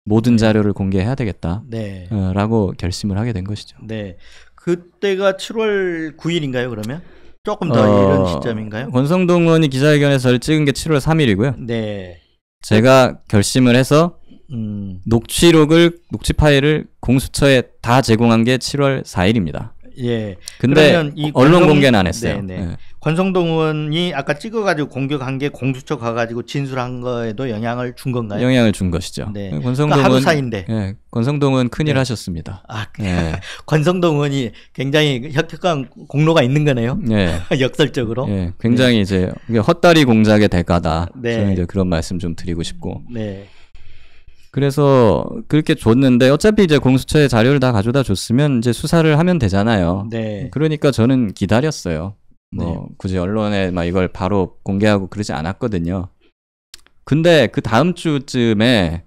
모든 자료를 공개해야 되겠다. 네. 라고 결심을 하게 된 것이죠. 네. 그때가 7월 9일인가요, 그러면? 조금 더 이런 시점인가요? 권성동 의원이 기자회견에서 저를 찍은 게 7월 3일이고요. 네. 제가 결심을 해서 녹취 파일을 공수처에 다 제공한 게 7월 4일입니다. 예. 근데 그러면 이 언론 공개는 안 했어요. 네네. 네. 권성동 의원이 아까 찍어가지고 공격한 게 공수처 가가지고 진술한 거에도 영향을 준 건가요? 영향을 준 것이죠. 네. 권성동 그러니까 하루 의원, 사이인데. 예, 권성동 의원 큰일 네. 하셨습니다. 네. 권성동 의원이 굉장히 혁혁한 공로가 있는 거네요. 예. 역설적으로. 예, 굉장히 이제 헛다리 공작의 대가다. 네. 저는 이제 그런 말씀 좀 드리고 싶고. 네. 그래서 그렇게 줬는데 어차피 이제 공수처에 자료를 다 가져다 줬으면 이제 수사를 하면 되잖아요. 네. 그러니까 저는 기다렸어요. 뭐 굳이 언론에 막 이걸 바로 공개하고 그러지 않았거든요. 근데 그 다음 주쯤에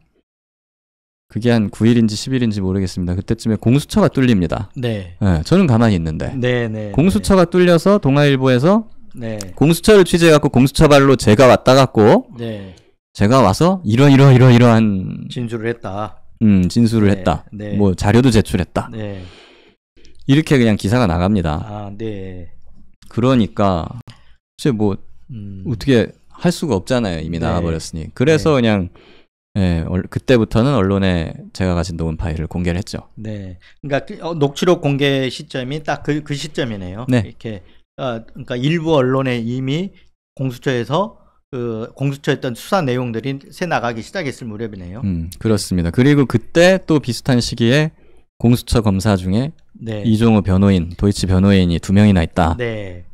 그게 한 9일인지 10일인지 모르겠습니다. 그때쯤에 공수처가 뚫립니다. 네. 네, 저는 가만히 있는데 네. 공수처가 뚫려서 동아일보에서 네. 공수처를 취재해갖고 공수처 발로 제가 왔다 갔고 네. 제가 와서 이러한 진술을 했다. 진술을 네, 했다. 네. 뭐 자료도 제출했다. 네. 이렇게 그냥 기사가 나갑니다. 아, 네. 그러니까 글쎄 뭐 어떻게 할 수가 없잖아요. 이미 네. 나가버렸으니. 그래서 그냥 그때부터는 언론에 제가 가진 녹음 파일을 공개를 했죠. 네. 그러니까 녹취록 공개 시점이 딱 그 시점이네요. 네. 이렇게 그러니까 일부 언론에 이미 공수처에서 공수처했던 수사 내용들이 새 나가기 시작했을 무렵이네요. 그렇습니다. 그리고 그때 또 비슷한 시기에 공수처 검사 중에 네. 이종호 변호인, 도이치 변호인이 2명이나 있다. 네.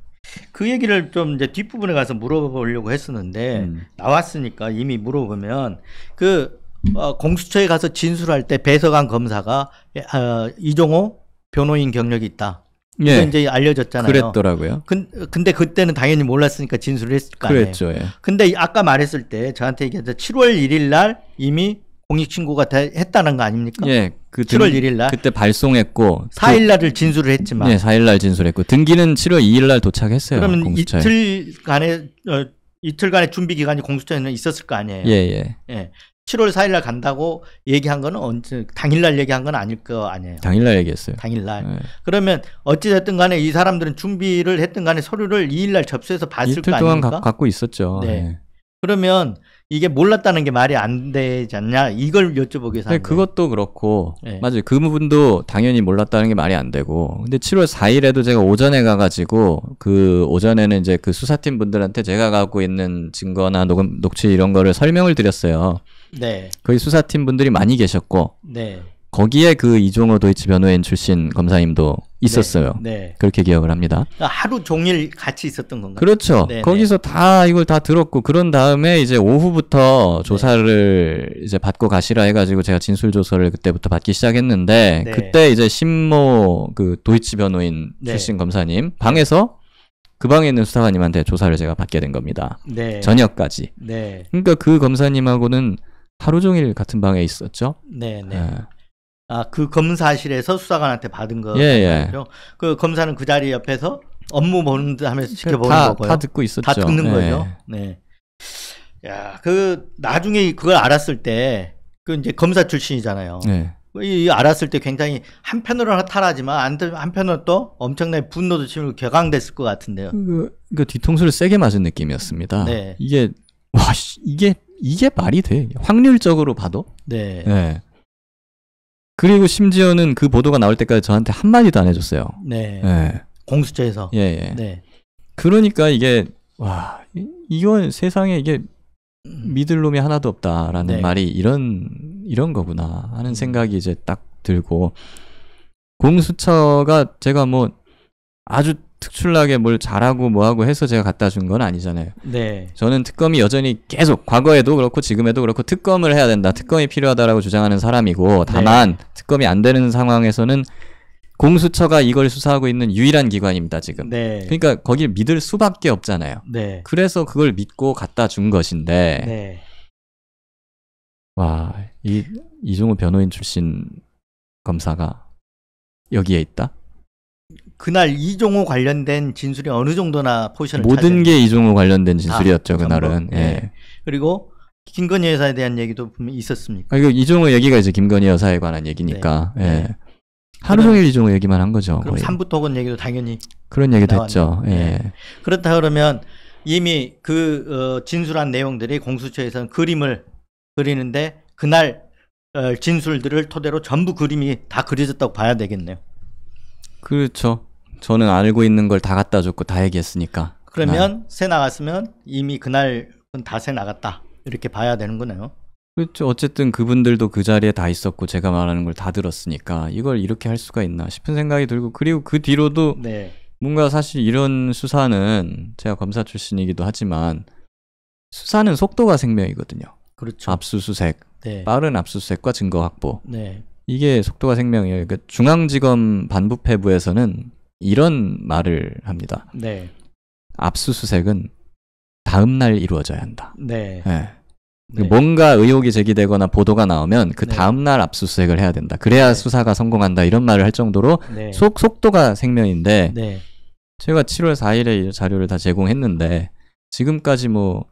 그 얘기를 좀 이제 뒷부분에 가서 물어보려고 했었는데 나왔으니까 이미 물어보면 공수처에 가서 진술할 때 배석한 검사가 이종호 변호인 경력이 있다. 예. 이제 알려졌잖아요. 그랬더라고요. 근데 그때는 당연히 몰랐으니까 진술을 했을 거 아니에요. 그랬죠. 예. 근데 아까 말했을 때 저한테 얘기했죠. 7월 1일 날 이미 공익신고가 했다는 거 아닙니까? 예. 7월 1일 날. 그때 발송했고 4일 날을 진술을 했지만. 예, 4일 날 진술했고 등기는 7월 2일 날 도착했어요. 그러면 공수처에. 이틀간에 이틀간의 준비 기간이 공수처에는 있었을 거 아니에요. 예. 예. 7월 4일 날 간다고 얘기한 거는 언제 당일날 얘기한 건 아닐 거 아니에요. 당일날 얘기했어요. 당일날. 예. 그러면 어찌 됐든 간에 이 사람들은 준비를 했든 간에 서류를 2일 날 접수해서 봤을 이틀 거 동안 아닙니까? 갖고 있었죠. 네. 예. 그러면 이게 몰랐다는 게 말이 안 되지 않냐? 이걸 여쭤보기 위해서. 근데 그것도 그렇고 네. 맞아요. 그 부분도 당연히 몰랐다는 게 말이 안 되고. 근데 7월 4일에도 제가 오전에 가가지고 그 오전에는 이제 그 수사팀 분들한테 제가 갖고 있는 증거나 녹취 이런 거를 설명을 드렸어요. 네. 거기 수사팀 분들이 많이 계셨고 네. 거기에 그 이종호 도이치 변호인 출신 검사님도 있었어요. 네. 그렇게 기억을 합니다. 그러니까 하루 종일 같이 있었던 건가요? 그렇죠. 네, 거기서 다 이걸 다 들었고 그런 다음에 이제 오후부터 조사를 이제 받고 가시라 해가지고 제가 진술 조서를 그때부터 받기 시작했는데 네. 그때 이제 신모 그 도이치 변호인 네. 출신 검사님 방에서 그 방에 있는 수사관님한테 조사를 제가 받게 된 겁니다. 네. 저녁까지. 네. 그러니까 그 검사님하고는 하루 종일 같은 방에 있었죠. 네. 네. 예. 아, 그 검사실에서 수사관한테 받은 거. 예. 그 검사는 그 자리 옆에서 업무 보는 듯 하면서 지켜보는 거고요. 다 듣고 있었죠. 다 듣는 예. 거죠. 네. 야, 그 나중에 그걸 알았을 때 그 이제 검사 출신이잖아요. 예. 이 알았을 때 굉장히 한편으로는 허탈하지만 한편으로는 또 엄청나게 분노도 치밀고 격앙됐을 것 같은데요. 그 뒤통수를 세게 맞은 느낌이었습니다. 네. 이게 와 이게 말이 돼? 확률적으로 봐도. 네. 네. 그리고 심지어는 그 보도가 나올 때까지 저한테 한 마디도 안 해줬어요. 네. 네. 공수처에서. 예. 네. 그러니까 이게 와 이건 세상에 이게 믿을 놈이 하나도 없다라는 네. 말이 이런 거구나 하는 생각이 이제 딱 들고 공수처가 제가 뭐 아주 특출나게 뭘 잘하고 뭐하고 해서 제가 갖다 준 건 아니잖아요. 네. 저는 특검이 여전히 계속 과거에도 그렇고 지금에도 그렇고 특검을 해야 된다. 특검이 필요하다라고 주장하는 사람이고 다만 특검이 안 되는 상황에서는 공수처가 이걸 수사하고 있는 유일한 기관입니다. 지금. 네. 그러니까 거길 믿을 수밖에 없잖아요. 네. 그래서 그걸 믿고 갖다 준 것인데 네. 와, 이종호 변호인 출신 검사가 여기에 있다? 그날 이종호 관련된 진술이 어느 정도나 포지션을 모든 게 이종호 관련된 진술이었죠. 전부? 그날은. 예. 네. 그리고 김건희 여사에 대한 얘기도 분명히 있었습니까? 이거 이종호 얘기가 이제 김건희 여사에 관한 얘기니까. 네. 예. 네. 하루 종일 이종호 얘기만 한 거죠. 그럼 거의. 삼부토건 얘기도 당연히 그런 얘기도 나왔네요. 했죠. 예. 네. 그렇다 그러면 이미 그 진술한 내용들이 공수처에서는 그림을 그리는데 그날 진술들을 토대로 전부 그림이 다 그려졌다고 봐야 되겠네요. 그렇죠. 저는 알고 있는 걸 다 갖다 줬고 다 얘기했으니까. 그러면 새 나갔으면 이미 그날은 다 새 나갔다 이렇게 봐야 되는 거네요. 그렇죠. 어쨌든 그분들도 그 자리에 다 있었고 제가 말하는 걸 다 들었으니까 이걸 이렇게 할 수가 있나 싶은 생각이 들고 그리고 그 뒤로도 네. 뭔가 사실 이런 수사는 제가 검사 출신이기도 하지만 수사는 속도가 생명이거든요. 그렇죠. 압수수색, 네. 빠른 압수수색과 증거 확보. 네. 이게 속도가 생명이에요. 그러니까 중앙지검 반부패부에서는 이런 말을 합니다. 네. 압수수색은 다음 날 이루어져야 한다. 네. 예. 네. 뭔가 의혹이 제기되거나 보도가 나오면 그 네. 다음 날 압수수색을 해야 된다. 그래야 네. 수사가 성공한다. 이런 말을 할 정도로 네. 속도가 생명인데 네. 제가 7월 4일에 이 자료를 다 제공했는데 지금까지 뭐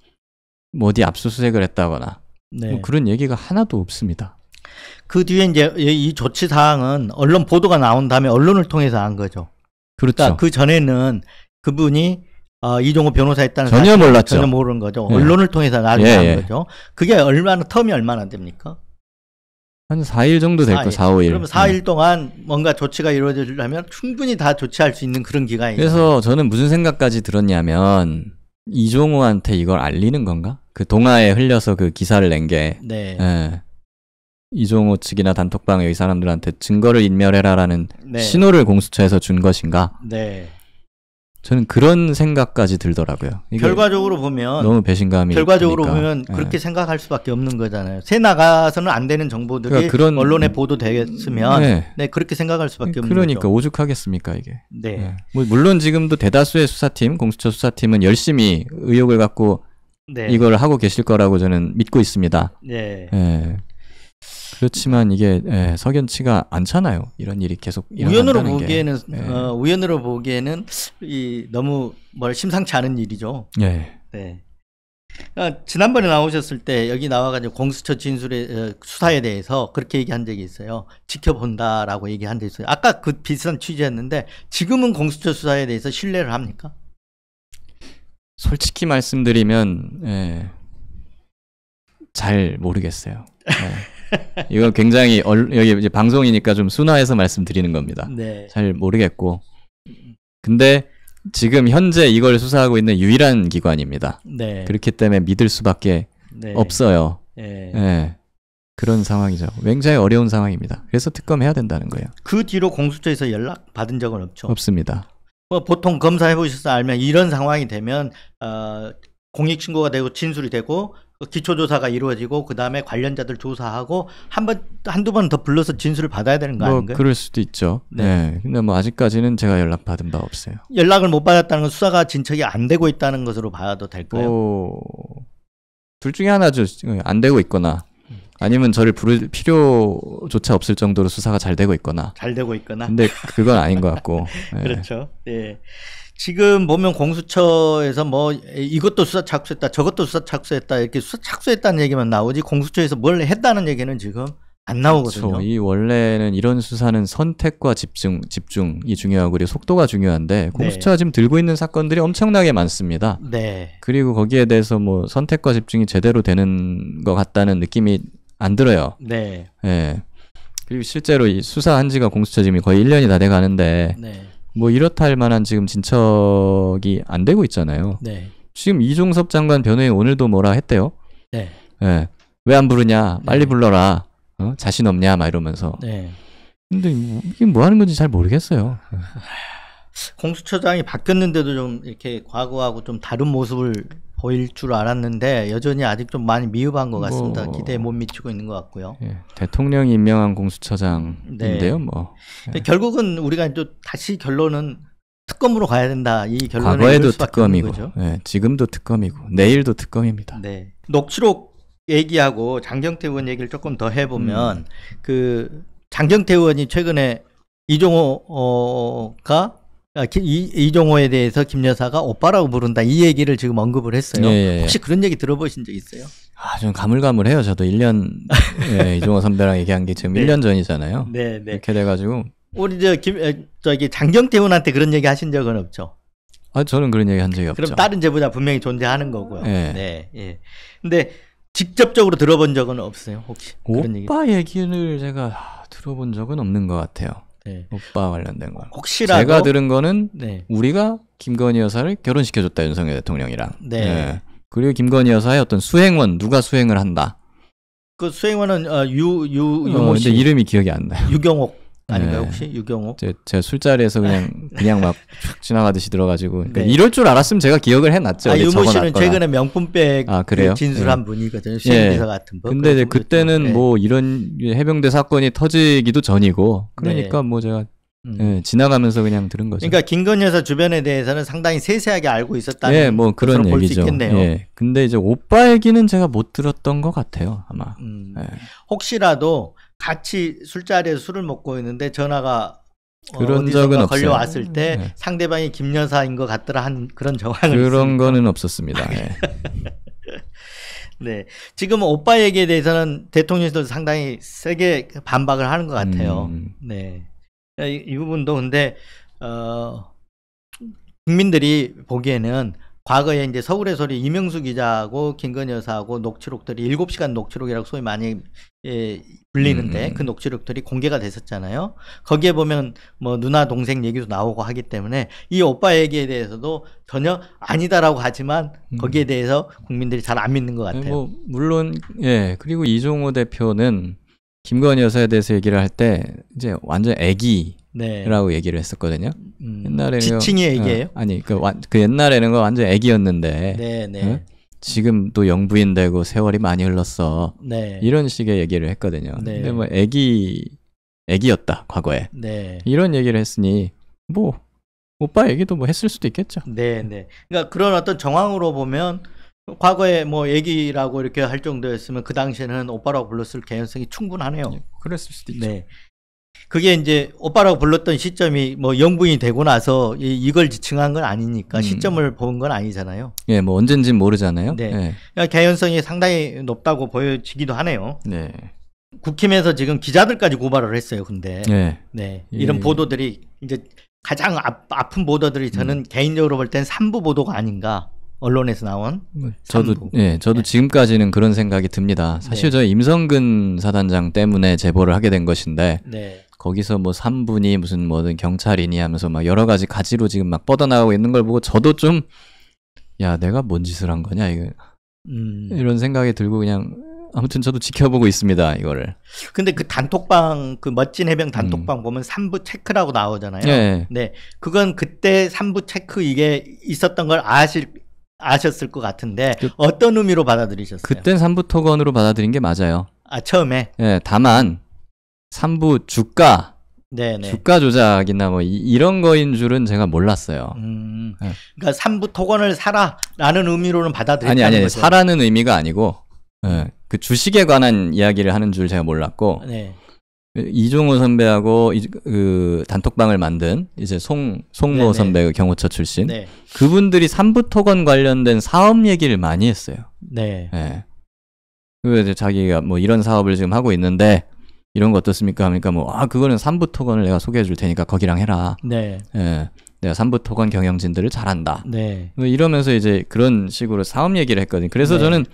어디 압수수색을 했다거나 네. 뭐 그런 얘기가 하나도 없습니다. 그 뒤에 이제 이 조치 사항은 언론 보도가 나온 다음에 언론을 통해서 한 거죠. 그렇죠. 그러니까 그 전에는 그분이 이종호 변호사 했다는 전혀 사실을 몰랐죠. 전혀 모르는 거죠. 예. 언론을 통해서 알게 예, 한 예. 거죠. 그게 텀이 얼마나 됩니까? 한 4일 정도 될 거, 4, 5일. 그러면 4일 동안 뭔가 조치가 이루어지려면 충분히 다 조치할 수 있는 그런 기간이죠. 그래서 저는 무슨 생각까지 들었냐면 이종호한테 이걸 알리는 건가? 그 동아에 흘려서 그 기사를 낸 게 네. 예. 이종호 측이나 단톡방에 이 사람들한테 증거를 인멸해라라는 네. 신호를 공수처에서 준 것인가? 네. 저는 그런 생각까지 들더라고요. 이게 결과적으로 보면 너무 배신감이 결과적으로 드니까. 보면 예. 그렇게 생각할 수밖에 없는 거잖아요. 새 나가서는 안 되는 정보들이 그러니까 그런- 언론에 보도되겠으면 네. 네, 그렇게 생각할 수밖에 없는 그러니까 거죠. 오죽하겠습니까 이게. 네. 예. 뭐 물론 지금도 대다수의 수사팀, 공수처 수사팀은 열심히 의혹을 갖고 네. 이걸 하고 계실 거라고 저는 믿고 있습니다. 네. 예. 그렇지만 이게 석연치가 않잖아요. 이런 일이 계속 우연으로 일어난다는 게. 보기에는 예. 우연으로 보기에는 이 너무 심상치 않은 일이죠. 예. 네. 지난번에 나오셨을 때 여기 나와가지고 공수처 진술의 수사에 대해서 그렇게 얘기한 적이 있어요. 지켜본다라고 얘기한 적이 있어요. 아까 그 비슷한 취지였는데 지금은 공수처 수사에 대해서 신뢰를 합니까? 솔직히 말씀드리면 잘 모르겠어요. 이거 굉장히 여기 이제 방송이니까 좀 순화해서 말씀드리는 겁니다. 네. 잘 모르겠고, 근데 지금 현재 이걸 수사하고 있는 유일한 기관입니다. 네. 그렇기 때문에 믿을 수밖에 네. 없어요. 네. 그런 상황이죠. 굉장히 어려운 상황입니다. 그래서 특검해야 된다는 거예요. 그 뒤로 공수처에서 연락 받은 적은 없죠. 없습니다. 뭐 보통 검사해 보셔서 알면 이런 상황이 되면 공익신고가 되고 진술이 되고 기초조사가 이루어지고 그 다음에 관련자들 조사하고 한두 번 더 불러서 진술을 받아야 되는 거 아닌가요? 그럴 수도 있죠. 네. 근데 뭐 아직까지는 제가 연락 받은 바 없어요. 연락을 못 받았다는 건 수사가 진척이 안 되고 있다는 것으로 봐도 될까요? 둘 중에 하나죠. 안 되고 있거나 아니면 저를 부를 필요조차 없을 정도로 수사가 잘 되고 있거나. 잘 되고 있거나. 근데 그건 아닌 것 같고. 그렇죠. 예. 지금 보면 공수처에서 뭐 이것도 수사 착수했다, 저것도 수사 착수했다 이렇게 수사 착수했다는 얘기만 나오지 공수처에서 뭘 했다는 얘기는 지금 안 나오거든요. 그렇죠. 이 원래는 이런 수사는 선택과 집중이 중요하고 그리고 속도가 중요한데 공수처가 지금 들고 있는 사건들이 엄청나게 많습니다. 네. 그리고 거기에 대해서 뭐 선택과 집중이 제대로 되는 것 같다는 느낌이 안 들어요. 네. 예. 그리고 실제로 이 수사한 지가 공수처 지금 거의 1년이 다 돼 가는데 네. 뭐 이렇다 할 만한 지금 진척이 안 되고 있잖아요. 네. 지금 이종섭 장관 변호인 오늘도 뭐라 했대요. 네. 예. 왜 안 부르냐? 빨리 네. 불러라. 자신 없냐? 막 이러면서. 네. 근데 이게 뭐 하는 건지 잘 모르겠어요. 공수처장이 바뀌었는데도 좀 이렇게 과거하고 좀 다른 모습을 보일 줄 알았는데 여전히 아직 좀 많이 미흡한 것 같습니다. 기대에 못 미치고 있는 것 같고요. 예, 대통령이 임명한 공수처장인데요. 뭐 결국은 우리가 또 다시 결론은 특검으로 가야 된다. 이 결론에 과거에도 이를 수밖에 없는 특검이고, 거죠. 예, 지금도 특검이고, 내일도 특검입니다. 네. 녹취록 얘기하고 장경태 의원 얘기를 조금 더 해보면 그 장경태 의원이 최근에 이종호가 이종호에 대해서 김 여사가 오빠라고 부른다 이 얘기를 지금 언급을 했어요. 예. 혹시 그런 얘기 들어보신 적 있어요? 좀 가물가물해요. 저도 1년 이종호 선배랑 얘기한 게 지금 네. 1년 전이잖아요. 네. 이렇게 돼가지고 우리 저기 장경태 의원한테 그런 얘기 하신 적은 없죠? 저는 그런 얘기 한 적이 없죠. 그럼 다른 제보자 분명히 존재하는 거고요. 네. 네. 예. 근데 직접적으로 들어본 적은 없어요, 혹시? 그런 얘기. 오빠 얘기를 제가 들어본 적은 없는 것 같아요. 네. 오빠 관련된 거. 혹시라도 제가 들은 거는 네. 우리가 김건희 여사를 결혼시켜줬다, 윤석열 대통령이랑. 네. 예. 그리고 김건희 여사의 어떤 수행원, 누가 수행을 한다. 그 수행원은 유모 씨 근데 이름이 기억이 안 나요. 유경옥 아닌가요, 네. 혹시? 유경옥. 제가 술자리에서 그냥 막 쭉 지나가듯이 들어가지고 그러니까 네. 이럴 줄 알았으면 제가 기억을 해놨죠. 유모 씨는 적어놨거나. 최근에 명품백 그래요? 진술한 분이거든요. 시행비서 같은 분. 근데 이제 그거 그때는 네. 뭐 이런 해병대 사건이 터지기도 전이고 그러니까 네. 뭐 제가 지나가면서 그냥 들은 거죠. 그러니까 김건희 여사 주변에 대해서는 상당히 세세하게 알고 있었다는 뭐 그런 볼수 얘기죠. 있겠네요. 예. 근데 이제 오빠 얘기는 제가 못 들었던 것 같아요, 아마. 예. 혹시라도 같이 술자리에서 술을 먹고 있는데 전화가 그런 어디선가 적은 없어요. 걸려왔을 때 네. 상대방이 김 여사인 것 같더라 한 그런 정황을 그런 있습니까? 거는 없었습니다. 예. 네, 지금 오빠 얘기에 대해서는 대통령도 상당히 세게 반박을 하는 것 같아요. 네, 이 부분도 근데 국민들이 보기에는 과거에 이제 서울의 소리 이명수 기자하고 김건희 여사하고 녹취록들이 7시간 녹취록이라고 소위 많이 불리는데 그 녹취록들이 공개가 됐었잖아요. 거기에 보면 뭐 누나 동생 얘기도 나오고 하기 때문에 이 오빠 얘기에 대해서도 전혀 아니다라고 하지만 거기에 대해서 국민들이 잘 안 믿는 것 같아요. 뭐 물론 그리고 이종호 대표는 김건희 여사에 대해서 얘기를 할 때 이제 완전 애기라고 얘기를 했었거든요. 옛날에는 지칭이 애기예요? 아니 그 옛날에는 완전 애기였는데 네. 지금 또 영부인 되고 세월이 많이 흘렀어. 네. 이런 식의 얘기를 했거든요. 네. 근데 뭐 애기였다 과거에. 네. 이런 얘기를 했으니 뭐 오빠 얘기도 뭐 했을 수도 있겠죠. 네. 그러니까 그런 어떤 정황으로 보면 과거에 뭐 애기라고 이렇게 할 정도였으면 그 당시에는 오빠라고 불렀을 개연성이 충분하네요. 그랬을 수도 있죠. 네. 그게 이제 오빠라고 불렀던 시점이 뭐 영부인이 되고 나서 이걸 지칭한 건 아니니까 시점을 본 건 아니잖아요. 예, 뭐 언젠진 모르잖아요. 네. 예. 그러니까 개연성이 상당히 높다고 보여지기도 하네요. 네. 국힘에서 지금 기자들까지 고발을 했어요. 근데 네. 네. 예. 이런 보도들이 이제 가장 아픈 보도들이 저는 개인적으로 볼 땐 삼부 보도가 아닌가. 언론에서 나온. 저도 삼부. 저도 네. 지금까지는 그런 생각이 듭니다. 사실 네. 저 임성근 사단장 때문에 제보를 하게 된 것인데 네. 거기서 뭐 3분이 무슨 뭐든 경찰이니 하면서 막 여러 가지 가지로 지금 막 뻗어나가고 있는 걸 보고 저도 좀 야, 내가 뭔 짓을 한 거냐 이거 이런 생각이 들고 그냥 아무튼 저도 지켜보고 있습니다 이거를. 근데 그 단톡방 그 멋진 해병 단톡방 보면 3부 체크라고 나오잖아요. 네. 네. 그건 그때 3부 체크 이게 있었던 걸 아셨을 것 같은데 어떤 의미로 받아들이셨어요? 그땐 3부 토건으로 받아들인 게 맞아요. 아, 처음에. 예, 다만 3부 주가 네네. 주가 조작이나 뭐 이런 거인 줄은 제가 몰랐어요. 네. 그러니까 3부 토건을 사라라는 의미로는 받아들였다는 아니 거죠. 사라는 의미가 아니고 예, 그 주식에 관한 이야기를 하는 줄 제가 몰랐고 네. 이종호 선배하고 그 단톡방을 만든 이제 송모 네네. 선배 그 경호처 출신 네. 그분들이 3부 토건 관련된 사업 얘기를 많이 했어요. 네. 예. 그 이제 자기가 뭐 이런 사업을 지금 하고 있는데 이런 거 어떻습니까? 하니까 뭐 그거는 3부 토건을 내가 소개해 줄 테니까 거기랑 해라. 네. 예. 내가 3부 토건 경영진들을 잘한다. 네. 뭐 이러면서 이제 그런 식으로 사업 얘기를 했거든요. 그래서 네. 저는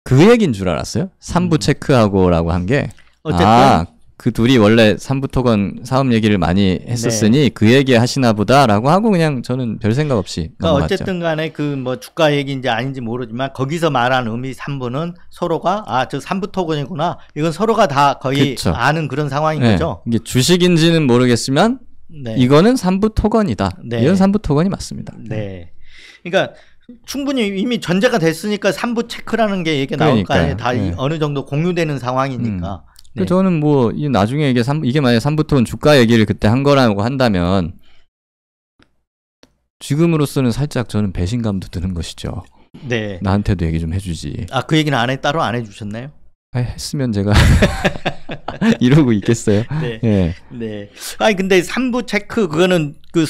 그 얘기인 줄 알았어요. 3부 체크하고라고 한 게. 어쨌든 그 둘이 원래 3부 토건 사업 얘기를 많이 했었으니 네. 그 얘기 하시나 보다라고 하고 그냥 저는 별 생각 없이 그러니까 넘어갔죠. 어쨌든 간에 그 뭐 주가 얘기인지 아닌지 모르지만 거기서 말하는 의미 3부는 서로가 저 3부 토건이구나. 이건 서로가 다 거의 그쵸. 아는 그런 상황인 네. 거죠. 이게 주식인지는 모르겠지만 네. 이거는 3부 토건이다. 네. 이건 3부 토건이 맞습니다. 네. 그러니까 충분히 이미 전제가 됐으니까 3부 체크라는 게 얘기 나올 거 아니에요. 다 네. 어느 정도 공유되는 상황이니까. 네. 저는 뭐 나중에 이게 만약에 3부 토건 주가 얘기를 그때 한 거라고 한다면 지금으로서는 살짝 저는 배신감도 드는 것이죠. 네. 나한테도 얘기 좀 해주지. 그 얘기는 따로 안 해주셨나요? 했으면 제가 이러고 있겠어요. 네. 예. 네. 아니 근데 3부 체크 그거는 그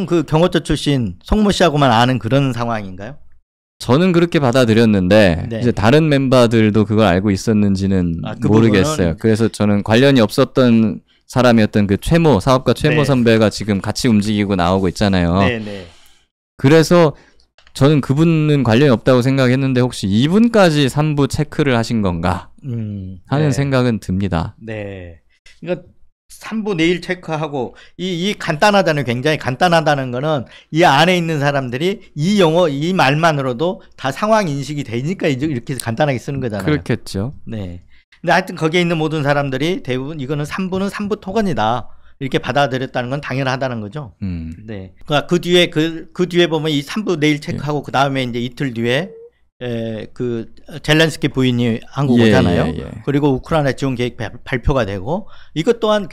그 경호처 출신 송모 씨하고만 아는 그런 상황인가요? 저는 그렇게 받아들였는데 네. 이제 다른 멤버들도 그걸 알고 있었는지는 그 모르겠어요. 부분은- 그래서 저는 관련이 없었던 사람이었던 그 사업가 최모 네. 선배가 지금 같이 움직이고 나오고 있잖아요. 네네. 그래서 저는 그분은 관련이 없다고 생각했는데 혹시 이분까지 3부 체크를 하신 건가 하는 네. 생각은 듭니다. 네. 그러니까 3부 내일 체크하고 이 간단하다는 굉장히 간단하다는 거는 이 안에 있는 사람들이 이 말만으로도 다 상황 인식이 되니까 이렇게 간단하게 쓰는 거잖아요. 그렇겠죠. 네. 근데 하여튼 거기에 있는 모든 사람들이 대부분 이거는 3부는 3부 토건이다. 이렇게 받아들였다는 건 당연하다는 거죠. 네. 그러니까 그 뒤에 그 뒤에 보면 이 3부 내일 체크하고 그 다음에 이제 이틀 뒤에 그 젤렌스키 부인이 한국 오잖아요. 그리고 우크라이나 지원 계획 발표가 되고 이것 또한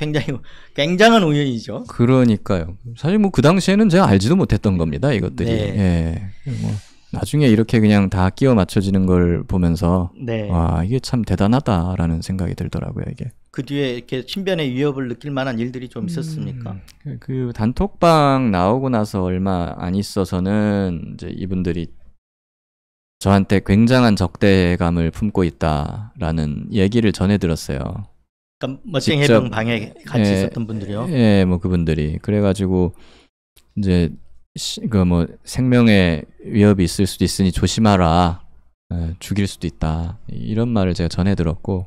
굉장한 우연이죠. 그러니까요. 사실 뭐 그 당시에는 제가 알지도 못했던 겁니다. 이것들이. 네. 예. 뭐 나중에 이렇게 그냥 다 끼워 맞춰지는 걸 보면서 네. 와 이게 참 대단하다라는 생각이 들더라고요. 이게. 그 뒤에 이렇게 신변의 위협을 느낄 만한 일들이 좀 있었습니까? 그 단톡방 나오고 나서 얼마 안 있어서는 이제 이분들이 저한테 굉장한 적대감을 품고 있다라는 얘기를 전해 들었어요. 그러니까 멋쟁이 직접- 해병 방에 같이 있었던 분들이요. 예, 뭐 그분들이 그래가지고 이제 그 뭐 생명의 위협이 있을 수도 있으니 조심하라. 죽일 수도 있다. 이런 말을 제가 전해 들었고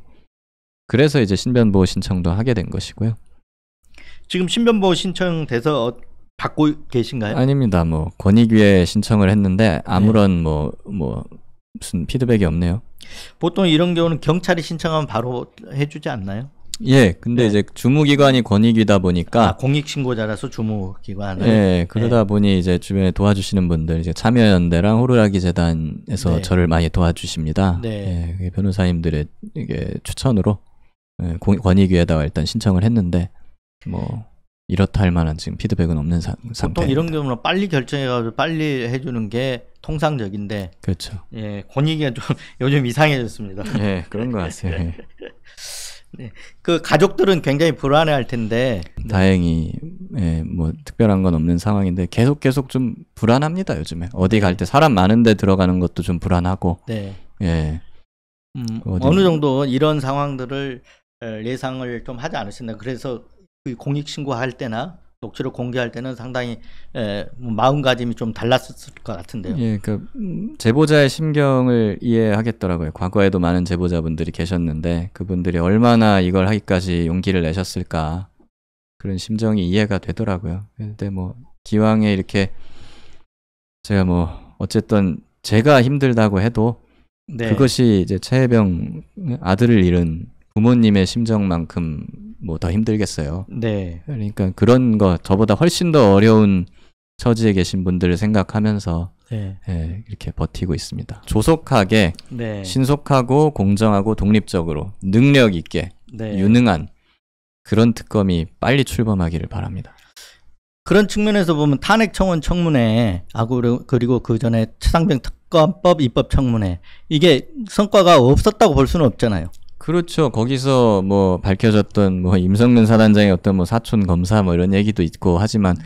그래서 이제 신변보호 신청도 하게 된 것이고요. 지금 신변보호 신청돼서 받고 계신가요? 아닙니다. 뭐 권익위에 신청을 했는데 아무런 뭐 무슨 피드백이 없네요. 보통 이런 경우는 경찰이 신청하면 바로 해주지 않나요? 예, 근데 네. 이제 주무기관이 권익위다 보니까 공익신고자라서 주무기관을. 예, 그러다 보니 이제 주변에 도와주시는 분들 이제 참여연대랑 호루라기 재단에서 네. 저를 많이 도와주십니다. 네. 예, 그게 변호사님들의 이게 추천으로 권익위에다가 일단 신청을 했는데 뭐 이렇다 할 만한 지금 피드백은 없는 상태. 보통 이런 경우는 빨리 결정해가지고 빨리 해주는 게 통상적인데, 그렇죠. 예, 권익위가 좀 요즘 이상해졌습니다. 예, 그런 것 같아요. 예. 네. 그 가족들은 굉장히 불안해할 텐데 다행히 예, 뭐 특별한 건 없는 상황인데 계속 좀 불안합니다. 요즘에 어디 갈 때 사람 많은데 들어가는 것도 좀 불안하고. 네. 예. 어느 정도 이런 상황들을 예상을 좀 하지 않으셨나요? 그래서 공익 신고할 때나 녹취를 공개할 때는 상당히 마음가짐이 좀 달랐을 것 같은데요. 예, 그 제보자의 심경을 이해하겠더라고요. 과거에도 많은 제보자분들이 계셨는데 그분들이 얼마나 이걸 하기까지 용기를 내셨을까 그런 심정이 이해가 되더라고요. 근데 뭐 기왕에 이렇게 제가 뭐 어쨌든 제가 힘들다고 해도 네. 그것이 이제 최혜병 아들을 잃은 부모님의 심정만큼 뭐 더 힘들겠어요. 네. 그러니까 그런 거 저보다 훨씬 더 어려운 처지에 계신 분들을 생각하면서 네. 예, 이렇게 버티고 있습니다. 조속하게 네. 신속하고 공정하고 독립적으로 능력 있게 네. 유능한 그런 특검이 빨리 출범하기를 바랍니다. 그런 측면에서 보면 탄핵 청원 청문회 그리고 그 전에 최상병 특검법 입법 청문회 이게 성과가 없었다고 볼 수는 없잖아요. 그렇죠. 거기서 뭐 밝혀졌던 뭐 임성근 사단장의 어떤 뭐 사촌 검사 뭐 이런 얘기도 있고 하지만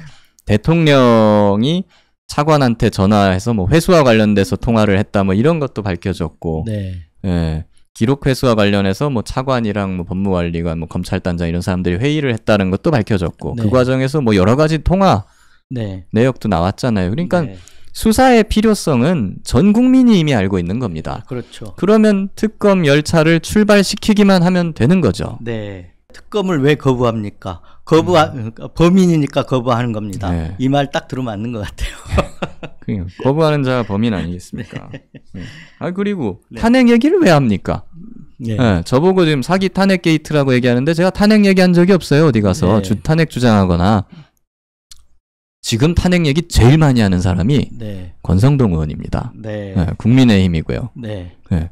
대통령이 차관한테 전화해서 뭐 회수와 관련돼서 통화를 했다 뭐 이런 것도 밝혀졌고, 네. 예, 기록 회수와 관련해서 뭐 차관이랑 뭐 법무관리관, 뭐 검찰단장 이런 사람들이 회의를 했다는 것도 밝혀졌고, 네. 그 과정에서 뭐 여러 가지 통화 네. 내역도 나왔잖아요. 그러니까 네. 수사의 필요성은 전 국민이 이미 알고 있는 겁니다. 그렇죠. 그러면 특검 열차를 출발시키기만 하면 되는 거죠. 네. 특검을 왜 거부합니까? 범인이니까 거부하는 겁니다. 네. 이 말 딱 들으면 맞는 것 같아요. 그러니까 거부하는 자가 범인 아니겠습니까? 네. 아 그리고 네. 탄핵 얘기를 왜 합니까? 네. 네, 저보고 지금 사기 탄핵 게이트라고 얘기하는데 제가 탄핵 얘기한 적이 없어요. 어디 가서 네. 탄핵 주장하거나. 지금 탄핵 얘기 제일 많이 하는 사람이 네. 권성동 의원입니다. 네. 네, 국민의힘이고요. 네. 네.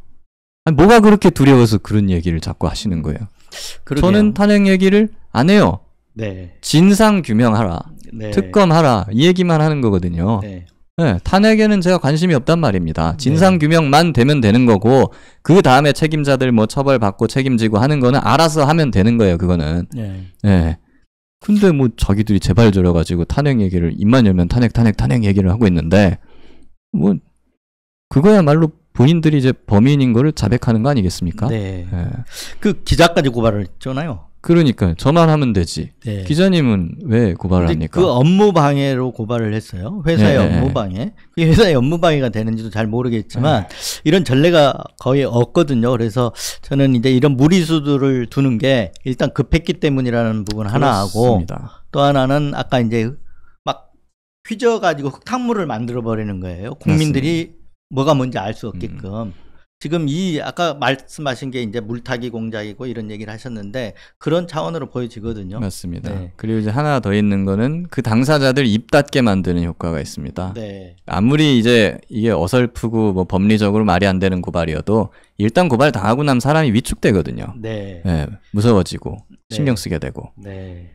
아니, 뭐가 그렇게 두려워서 그런 얘기를 자꾸 하시는 거예요? 그러게요. 저는 탄핵 얘기를 안 해요. 네. 진상 규명하라. 네. 특검하라. 이 얘기만 하는 거거든요. 네. 네, 탄핵에는 제가 관심이 없단 말입니다. 진상 규명만 되면 되는 거고 그 다음에 책임자들 뭐 처벌받고 책임지고 하는 거는 알아서 하면 되는 거예요. 그거는. 네. 네. 근데 뭐 자기들이 제발 저려가지고 탄핵 얘기를 입만 열면 탄핵 얘기를 하고 있는데 뭐 그거야말로 본인들이 이제 범인인 거를 자백하는 거 아니겠습니까? 네. 네. 그 기자까지 고발을 했잖아요. 그러니까 저만 하면 되지. 네. 기자님은 왜 고발을 근데 합니까? 그 업무 방해로 고발을 했어요. 회사의 네. 업무 방해. 그 회사의 업무 방해가 되는지도 잘 모르겠지만 이런 전례가 거의 없거든요. 그래서 저는 이제 이런 무리수들을 두는 게 일단 급했기 때문이라는 부분 하나 하고 그렇습니다. 또 하나는 아까 이제 막 휘저어가지고 흙탕물을 만들어 버리는 거예요. 국민들이 뭐가 뭔지 알 수 없게끔. 지금 이 아까 말씀하신 게 이제 물타기 공작이고 이런 얘기를 하셨는데 그런 차원으로 보여지거든요. 맞습니다. 네. 그리고 이제 하나 더 있는 거는 그 당사자들 입 닫게 만드는 효과가 있습니다. 네. 아무리 이제 이게 어설프고 뭐 법리적으로 말이 안 되는 고발이어도 일단 고발 당하고 나면 사람이 위축되거든요. 네. 네, 무서워지고 네. 신경 쓰게 되고. 네.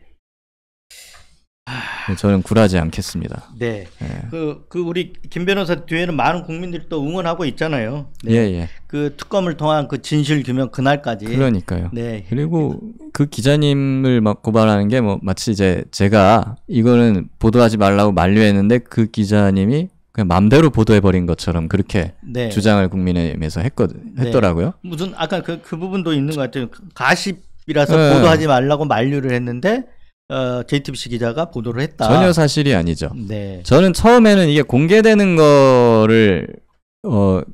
저는 굴하지 않겠습니다. 네. 네. 그 우리 김 변호사 뒤에는 많은 국민들이 또 응원하고 있잖아요. 네. 예. 그 특검을 통한 그 진실 규명 그날까지. 그러니까요. 네. 그리고 그 기자님을 막 고발하는 게 뭐 마치 이제 제가 이거는 보도하지 말라고 만류했는데 그 기자님이 그냥 맘대로 보도해버린 것처럼 그렇게 네. 주장을 국민의힘에서 했더라고요. 무슨 아까 그 부분도 있는 것 같아요. 가십이라서 네. 보도하지 말라고 만류를 했는데 JTBC 기자가 보도를 했다. 전혀 사실이 아니죠. 네. 저는 처음에는 이게 공개되는 거를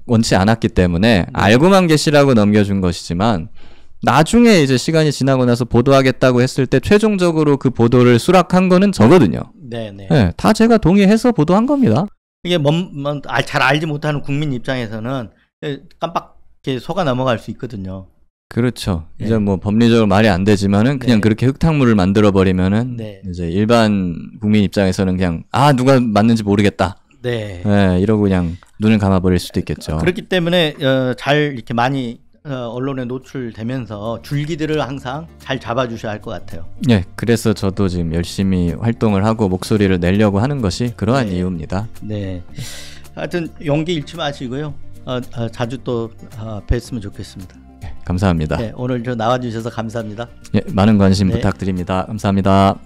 원치 않았기 때문에 알고만 계시라고 넘겨준 것이지만 나중에 이제 시간이 지나고 나서 보도하겠다고 했을 때 최종적으로 그 보도를 수락한 거는 저거든요. 네, 네. 네, 다 제가 동의해서 보도한 겁니다. 이게 잘 알지 못하는 국민 입장에서는 깜빡 이렇게 속아 넘어갈 수 있거든요. 그렇죠. 네. 이제 뭐 법리적으로 말이 안 되지만은 그냥 네. 그렇게 흙탕물을 만들어 버리면은 네. 이제 일반 국민 입장에서는 그냥 누가 맞는지 모르겠다. 네. 네, 이러고 그냥 눈을 감아 버릴 수도 있겠죠. 그렇기 때문에 잘 이렇게 많이 언론에 노출되면서 줄기들을 항상 잘 잡아주셔야 할 것 같아요. 네, 그래서 저도 지금 열심히 활동을 하고 목소리를 내려고 하는 것이 그러한 네. 이유입니다. 네. 하여튼 용기 잃지 마시고요. 자주 또 뵀으면 좋겠습니다. 감사합니다. 네, 오늘 저 나와주셔서 감사합니다. 예, 많은 관심 네. 부탁드립니다. 감사합니다.